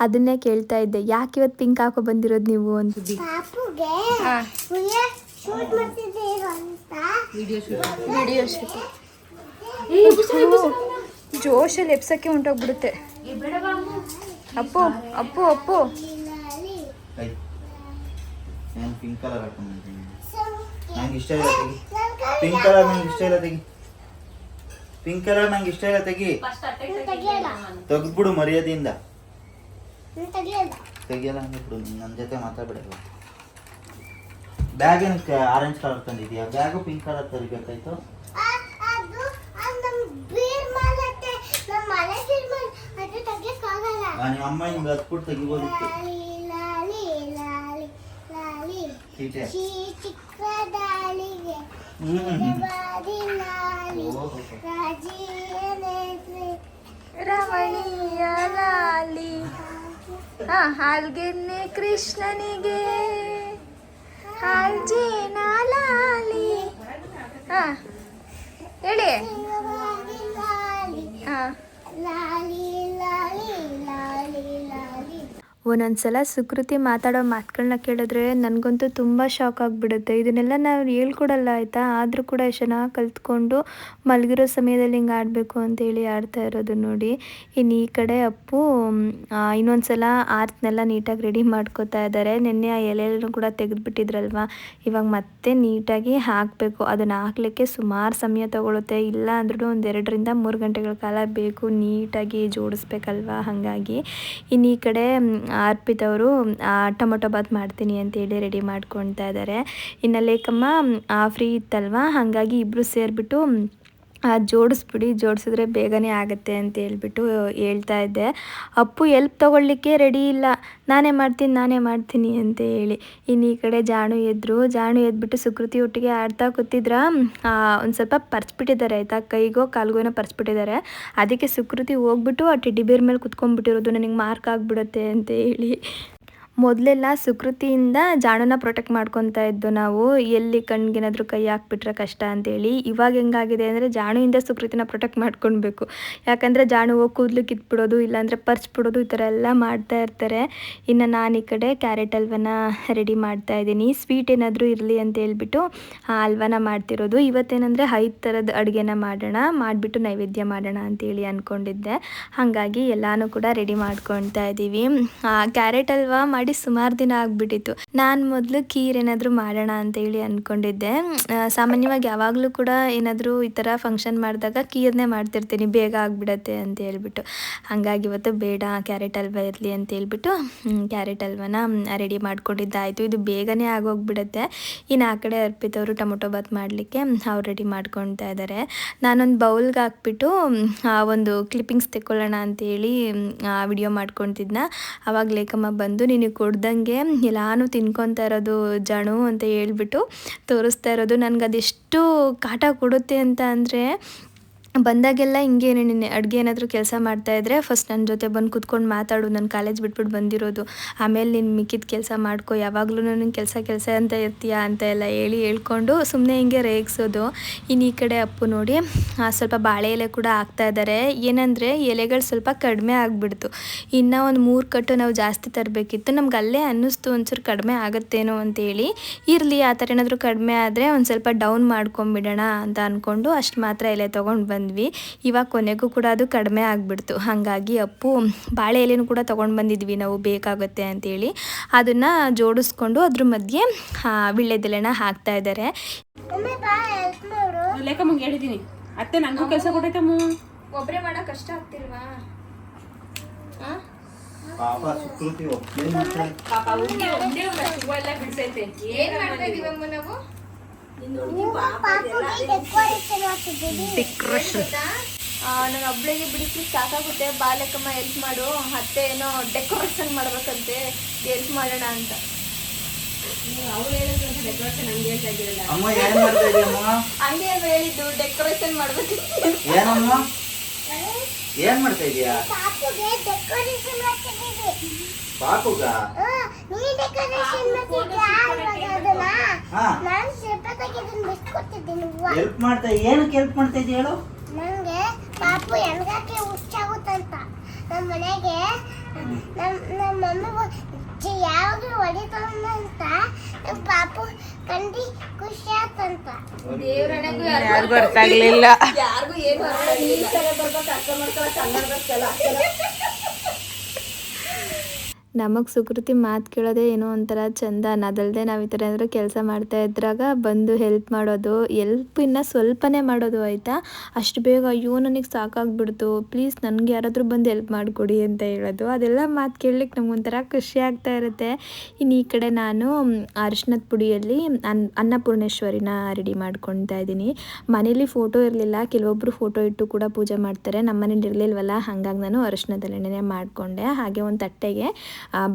ಅದನ್ನೇ ಕೇಳ್ತಾ ಇದ್ದೆ, ಯಾಕೆ ಇವತ್ತು ಪಿಂಕ್ ಹಾಕೋ ಬಂದಿರೋದು ನೀವು ಅಂತ. ವಿಡಿಯೋ ಶೂಟ್ ಜೋಶಲ್ಲಿ ಎಪ್ಸಕ್ಕೆ ಹೊಂಟೋಗ್ಬಿಡುತ್ತೆ. ಅಪ್ಪು ಅಪ್ಪು ಅಪ್ಪು ನಾನು ಪಿಂಕ್ ಕಲರ್ ಹಾಕೊಂಡ್ಬಂದಿದ್ದೀನಿ. ನಂಗೆ ಇಷ್ಟ ಇಲ್ಲ ತೆಗಿ. ಪಿಂಕ್ ಕಲರ್ ನಂಗೆ ಇಷ್ಟ ಇಲ್ಲ ತೆಗಿ. ಪಿಂಕ್ ಕಲರ್ ನಂಗೆ ಇಷ್ಟ ಇಲ್ಲ ತೆಗಿ. ತೆಗ್ದ್ಬಿಡು ಮರ್ಯಾದೆಯಿಂದ. ತೆಗಿಯಲ್ಲ ಅಂದ್ರೆ ಬಿಡು, ನನ್ನ ಜೊತೆ ಮಾತಾಡ್ಬಿಡಲ್ಲ. ಬ್ಯಾಗ್ ಏನಕ್ಕೆ ಆರೆಂಜ್ ಕಲರ್ ತಂದಿದ್ಯಾ? ಬ್ಯಾಗು ಪಿಂಕ್ ಕಲರ್ ತರಬೇಕಾಯ್ತು. ನಿಮ್ಮ ಅಮ್ಮ ಹಿಂಗೆ ಹತ್ಬಿಟ್ಟು ತೆಗಿಬೋದಿತ್ತು. ರಮಣೀಯ ಲಾಲಿ ಹಾಲ್ಗೆನ್ನೆ ಕೃಷ್ಣನಿಗೆ ಹಾಲ್ಜೇನ ಲಾಲಿ. ಹಾ ಹೇಳಿ. ಹಾ ಒಂದೊಂದ್ಸಲ ಸುಕೃತಿ ಮಾತಾಡೋ ಮಾತುಗಳನ್ನ ಕೇಳಿದ್ರೆ ನನಗಂತೂ ತುಂಬ ಶಾಕ್ ಆಗಿಬಿಡುತ್ತೆ. ಇದನ್ನೆಲ್ಲ ನಾವು ಹೇಳ್ಕೊಡಲ್ಲ ಆಯಿತಾ, ಆದರೂ ಕೂಡ ಎಷ್ಟು ಚೆನ್ನಾಗಿ ಕಲ್ತ್ಕೊಂಡು ಮಲಗಿರೋ ಸಮಯದಲ್ಲಿ ಹಿಂಗೆ ಆಡಬೇಕು ಅಂತೇಳಿ ಆಡ್ತಾ ಇರೋದು ನೋಡಿ. ಇನ್ನು ಈ ಕಡೆ ಅಪ್ಪು ಇನ್ನೊಂದು ಸಲ ಆರ್ತನೆಲ್ಲ ನೀಟಾಗಿ ರೆಡಿ ಮಾಡ್ಕೋತಾ ಇದ್ದಾರೆ. ನಿನ್ನೆ ಆ ಎಲೆಯನ್ನು ಕೂಡ ತೆಗೆದುಬಿಟ್ಟಿದ್ರಲ್ವ, ಇವಾಗ ಮತ್ತೆ ನೀಟಾಗಿ ಹಾಕಬೇಕು. ಅದನ್ನು ಹಾಕಲಿಕ್ಕೆ ಸುಮಾರು ಸಮಯ ತಗೊಳುತ್ತೆ, ಇಲ್ಲ ಅಂದ್ರೂ ಒಂದು 2 ರಿಂದ 3 ಗಂಟೆಗಳ ಕಾಲ ಬೇಕು ನೀಟಾಗಿ ಜೋಡಿಸ್ಬೇಕಲ್ವ. ಹಾಗಾಗಿ ಇನ್ನು ಈ ಕಡೆ ಅರ್ಪಿತ್ ಅವರು ಟೊಮೊಟೊ ಬಾತ್ ಮಾಡ್ತೀನಿ ಅಂತೇಳಿ ರೆಡಿ ಮಾಡ್ಕೊಳ್ತಾ ಇದ್ದಾರೆ. ಇನ್ನು ಲೇಕಮ್ಮ ಫ್ರೀ ಇತ್ತಲ್ವ, ಹಾಗಾಗಿ ಇಬ್ಬರು ಸೇರಿಬಿಟ್ಟು ಜೋಡಿಸ್ಬಿಡಿ, ಜೋಡಿಸಿದ್ರೆ ಬೇಗನೆ ಆಗುತ್ತೆ ಅಂತ ಹೇಳ್ಬಿಟ್ಟು ಹೇಳ್ತಾ ಇದ್ದೆ. ಅಪ್ಪು ಎಲ್ಪ್ ತೊಗೊಳ್ಲಿಕ್ಕೆ ರೆಡಿ ಇಲ್ಲ, ನಾನೇ ಮಾಡ್ತೀನಿ ಅಂತ ಹೇಳಿ. ಇನ್ನು ಈ ಕಡೆ ಜಾಣು ಎದ್ಬಿಟ್ಟು ಸುಕೃತಿ ಒಟ್ಟಿಗೆ ಆಡ್ತಾ ಕೂತಿದ್ರ. ಒಂದು ಸ್ವಲ್ಪ ಪರ್ಸ್ಬಿಟ್ಟಿದ್ದಾರೆ ಆಯಿತಾ, ಕೈಗೋ ಕಾಲ್ಗೋ ಏನೋ ಪರ್ಸ್ಬಿಟ್ಟಿದ್ದಾರೆ. ಅದಕ್ಕೆ ಸುಕೃತಿ ಹೋಗ್ಬಿಟ್ಟು ಆ ಟೆಡ್ಡಿ ಬೇರ್ ಮೇಲೆ ಕುತ್ಕೊಂಡ್ಬಿಟ್ಟಿರೋದು, ನನಗೆ ಮಾರ್ಕ್ ಆಗಿಬಿಡುತ್ತೆ ಅಂತ ಹೇಳಿ. ಮೊದಲೆಲ್ಲ ಸುಕೃತಿಯಿಂದ ಜಾಣುನ ಪ್ರೊಟೆಕ್ಟ್ ಮಾಡ್ಕೊತಾ ಇದ್ದು ನಾವು, ಎಲ್ಲಿ ಕಣ್ಗೇನಾದರೂ ಕೈ ಹಾಕ್ಬಿಟ್ರೆ ಕಷ್ಟ ಅಂತೇಳಿ. ಇವಾಗ ಹೆಂಗಾಗಿದೆ ಅಂದರೆ ಜಾಣುವಿಂದ ಸುಕೃತಿನ ಪ್ರೊಟೆಕ್ಟ್ ಮಾಡ್ಕೊಳ್ಬೇಕು. ಯಾಕಂದರೆ ಜಾಣು ಹೋಗಿ ಕೂದಲು ಕಿತ್ಬಿಡೋದು, ಇಲ್ಲಾಂದರೆ ಪರ್ಸ್ಬಿಡೋದು, ಈ ಥರ ಎಲ್ಲ ಮಾಡ್ತಾ ಇರ್ತಾರೆ. ಇನ್ನು ನಾನು ಈ ಕಡೆ ಕ್ಯಾರೆಟ್ ಹಲ್ವನ ರೆಡಿ ಮಾಡ್ತಾ ಇದ್ದೀನಿ. ಸ್ವೀಟ್ ಏನಾದರೂ ಇರಲಿ ಅಂತ ಹೇಳ್ಬಿಟ್ಟು ಹಲ್ವನ ಮಾಡ್ತಿರೋದು. ಇವತ್ತೇನೆಂದರೆ 5 ಥರದ ಅಡುಗೆನ ಮಾಡಿಬಿಟ್ಟು ನೈವೇದ್ಯ ಮಾಡೋಣ ಅಂತೇಳಿ ಅಂದ್ಕೊಂಡಿದ್ದೆ. ಹಾಗಾಗಿ ಎಲ್ಲನೂ ಕೂಡ ರೆಡಿ ಮಾಡ್ಕೊಳ್ತಾ ಇದ್ದೀವಿ. ಕ್ಯಾರೆಟ್ ಹಲ್ವ ಮಾಡಿ ಸುಮಾರು ದಿನ ಆಗಿಬಿಟ್ಟಿತ್ತು. ನಾನು ಮೊದಲು ಖೀರ್ ಏನಾದರೂ ಮಾಡೋಣ ಅಂತೇಳಿ ಅಂದ್ಕೊಂಡಿದ್ದೆ. ಸಾಮಾನ್ಯವಾಗಿ ಯಾವಾಗಲೂ ಕೂಡ ಏನಾದರೂ ಈ ಥರ ಫಂಕ್ಷನ್ ಮಾಡಿದಾಗ ಖೀರ್ನೇ ಮಾಡ್ತಿರ್ತೀನಿ, ಬೇಗ ಆಗಿಬಿಡತ್ತೆ ಅಂತ ಹೇಳ್ಬಿಟ್ಟು. ಹಾಗಾಗಿ ಇವತ್ತು ಬೇಡ ಕ್ಯಾರೆಟ್ ಹಲ್ವ ಇರಲಿ ಅಂತ ಹೇಳ್ಬಿಟ್ಟು ಕ್ಯಾರೆಟ್ ಹಲ್ವನ ರೆಡಿ ಮಾಡ್ಕೊಂಡಿದ್ದಾಯಿತು. ಇದು ಬೇಗನೆ ಆಗೋಗ್ಬಿಡುತ್ತೆ. ಇನ್ನು ಆ ಕಡೆ ಅರ್ಪಿತ್ ಅವರು ಟೊಮೊಟೊ ಬಾತ್ ಮಾಡಲಿಕ್ಕೆ ಅವ್ರು ರೆಡಿ ಮಾಡ್ಕೊಳ್ತಾ ಇದ್ದಾರೆ. ನಾನೊಂದು ಬೌಲ್ಗೆ ಹಾಕ್ಬಿಟ್ಟು ಒಂದು ಕ್ಲಿಪ್ಪಿಂಗ್ಸ್ ತೆಕ್ಕೊಳ್ಳೋಣ ಅಂತೇಳಿ ವಿಡಿಯೋ ಮಾಡ್ಕೊತಿದ್ನ. ಆವಾಗ ಲೇಕಮ್ಮ ಬಂದು ನಿನಗೆ ಕೊಡ್ದಂಗೆ ಎಲ್ಲಾನು ತಿನ್ಕೊತಾ ಇರೋದು ಜಾಣು ಅಂತ ಹೇಳ್ಬಿಟ್ಟು ತೋರಿಸ್ತಾ ಇರೋದು. ನನಗೆ ಅದೆಷ್ಟು ಕಾಟ ಕೊಡುತ್ತೆ ಅಂತ ಅಂದರೆ, ಬಂದಾಗೆಲ್ಲ ಹಿಂಗೆ ನಿನ್ನೆ ಅಡುಗೆ ಏನಾದರೂ ಕೆಲಸ ಮಾಡ್ತಾಯಿದ್ರೆ ಫಸ್ಟ್ ನನ್ನ ಜೊತೆ ಬಂದು ಕೂತ್ಕೊಂಡು ಮಾತಾಡು, ನಾನು ಕಾಲೇಜ್ ಬಿಟ್ಬಿಟ್ಟು ಬಂದಿರೋದು, ಆಮೇಲೆ ನೀನು ಮಿಕ್ಕಿದ ಕೆಲಸ ಮಾಡ್ಕೊ, ಯಾವಾಗಲೂ ನನಗೆ ಕೆಲಸ ಅಂತ ಇರ್ತೀಯಾ ಅಂತ ಎಲ್ಲ ಹೇಳ್ಕೊಂಡು ಸುಮ್ಮನೆ ಹಿಂಗೆ ರೇಗಿಸೋದು. ಇನ್ನು ಈ ಕಡೆ ಅಪ್ಪು ನೋಡಿ ಸ್ವಲ್ಪ ಬಾಳೆ ಎಲೆ ಕೂಡ ಹಾಕ್ತಾ ಇದ್ದಾರೆ. ಏನಂದರೆ ಎಲೆಗಳು ಸ್ವಲ್ಪ ಕಡಿಮೆ ಆಗಿಬಿಡ್ತು, ಇನ್ನೂ ಒಂದು 3 ಕಟ್ಟು ನಾವು ಜಾಸ್ತಿ ತರಬೇಕಿತ್ತು. ನಮ್ಗೆ ಅಲ್ಲೇ ಅನ್ನಿಸ್ತು ಒಂಚೂರು ಕಡಿಮೆ ಆಗುತ್ತೇನೋ ಅಂತೇಳಿ. ಇರಲಿ, ಆ ಥರ ಏನಾದರೂ ಕಡಿಮೆ ಆದರೆ ಒಂದು ಸ್ವಲ್ಪ ಡೌನ್ ಮಾಡ್ಕೊಂಬಿಡೋಣ ಅಂತ ಅಂದ್ಕೊಂಡು ಅಷ್ಟು ಮಾತ್ರ ಎಲೆ ತೊಗೊಂಡು ಬಂದ್ವಿ. ಇವಾಗ ಕೊನೆಗೂ ಕೂಡ ಅದು ಕಡಿಮೆ ಆಗಿಬಿಡ್ತು. ಹಾಗಾಗಿ ಅಪ್ಪು ಬಾಳೆ ಎಲೆನೂ ಕೂಡ ತೊಗೊಂಡು ಬಂದಿದ್ವಿ ನಾವು, ಬೇಕಾಗುತ್ತೆ ಅಂತೇಳಿ. ಅದನ್ನು ಜೋಡಿಸ್ಕೊಂಡು ಅದ್ರ ಮಧ್ಯೆ ವೀಳ್ಯದೆಲೆನ ಹಾಕ್ತಾ ಇದ್ದಾರೆ. ಲೇಖಮ್ಮಂಗೆ ಹೇಳಿದ್ದೀನಿ, ಅತ್ತೆ ನನಗೂ ಕೆಲಸ ಕೊಟ್ಟೈತಮ್ಮ. ಒಬ್ಬರೇ ಮಾಡೋ ಕಷ್ಟ ಆಗ್ತಿಲ್ವಾ? ಪಾಪ ಸುಕೃತಿ ಒಬ್ಬನೇ ಮಾಡ್ತಾಳೆ. ಪಾಪ ಅವ್ರಿಗೆ ಒಂದೇ ಒಂದು ಹೂವು ಎಲ್ಲ ಬಿಡ್ಸೈತೆ. ಏನು ಮಾಡ್ತಾ ಇದೀವಮ್ಮ ನಾವು? ನಾನು ಒಬ್ಳಿಗೆ ಬಿಡಿಸ್ಲಿಕ್ಕೆ ಸಾಕಾಗುತ್ತೆ, ಬಾಲಕಮ್ಮ ಹೆಲ್ಪ್ ಮಾಡು, ಅತ್ತೆ ಏನೋ ಡೆಕೋರೇಷನ್ ಮಾಡ್ಬೇಕಂತೆ, ಹೆಲ್ಪ್ ಮಾಡೋಣ ಅಂತ. ಅವ್ರು ಹೇಳಿದ್ರೆ ಡೆಕೋರೇಷನ್ ಹಂಗೆ ಹೇಳ್ತಾ ಇದ್ದೀರಲ್ಲ. ಅಮ್ಮ ಏನ್ ಮಾಡ್ತಾ ಇದೀಯಮ್ಮ? ಹಂಗೆ ಅಲ್ವಾ ಹೇಳಿದ್ದು, ಡೆಕೋರೇಷನ್ ಮಾಡ್ಬೇಕು. ಏನಮ್ಮ ಏನ್ ಮಾಡ್ತಾ ಇದೀಯಾ? ಪಾಪುಗ ಹೆಲ್ಪ್ ಮಾಡ್ತಾ, ಏನಕ್ಕೆ ಹೆಲ್ಪ್ ಮಾಡ್ತಾ ಇದೀಯ ಹೇಳು? ನಂಗೆ ಪಾಪು ಎಣ್ಗಾಕೆ ಹುಚ್ಚಾಗುತ್ತಂತ ನಮ್ಮ ಮನೆಗೆ ನಮ್ಮ ಮಮ್ಮಿ ಯಾವಾಗ ಹೊಡಿತಂತ ಪಾಪು ಕಂಡು ಖುಷಿ ಆತಂತ. ದೇವ್ರಣೆಗೂ ಯಾರಿಗೂ ಅರ್ಥ ಆಗ್ಲಿಲ್ಲ. ಯಾರಿಗೂ ಏನು ಅರ್ಥ ನಮಗೆ ಸುಕೃತಿ ಮಾತು ಕೇಳೋದೇ ಏನೋ ಒಂಥರ ಚಂದ. ಅದಲ್ಲದೆ ನಾವು ಈ ಥರ ಏನಾದರೂ ಕೆಲಸ ಮಾಡ್ತಾ ಇದ್ರಾಗ ಬಂದು ಹೆಲ್ಪ್ ಮಾಡೋದು, ಹೆಲ್ಪ್ ಇನ್ನು ಸ್ವಲ್ಪನೇ ಮಾಡೋದು ಆಯಿತಾ. ಅಷ್ಟು ಬೇಗ ಅಯ್ಯೋ ನನಗೆ ಸಾಕಾಗ್ಬಿಡ್ತು, ಪ್ಲೀಸ್ ನನಗೆ ಯಾರಾದರೂ ಬಂದು ಹೆಲ್ಪ್ ಮಾಡಿಕೊಡಿ ಅಂತ ಹೇಳೋದು. ಅದೆಲ್ಲ ಮಾತು ಕೇಳಲಿಕ್ಕೆ ನಮಗೊಂಥರ ಖುಷಿ ಆಗ್ತಾ ಇರುತ್ತೆ. ಇನ್ನು ಈ ಕಡೆ ನಾನು ಅರಿಶಿನದ ಪುಡಿಯಲ್ಲಿ ಅನ್ನಪೂರ್ಣೇಶ್ವರಿನ ರೆಡಿ ಮಾಡ್ಕೊಳ್ತಾ ಇದ್ದೀನಿ. ಮನೇಲಿ ಫೋಟೋ ಇರಲಿಲ್ಲ, ಕೆಲವೊಬ್ಬರು ಫೋಟೋ ಇಟ್ಟು ಕೂಡ ಪೂಜೆ ಮಾಡ್ತಾರೆ, ನಮ್ಮ ಮನೇಲಿ ಇರಲಿಲ್ವಲ್ಲ, ಹಾಗಾಗಿ ನಾನು ಅರಿಶಿನದೆಣ್ಣೆನೇ ಮಾಡಿಕೊಂಡೆ. ಹಾಗೆ ಒಂದು ತಟ್ಟೆಗೆ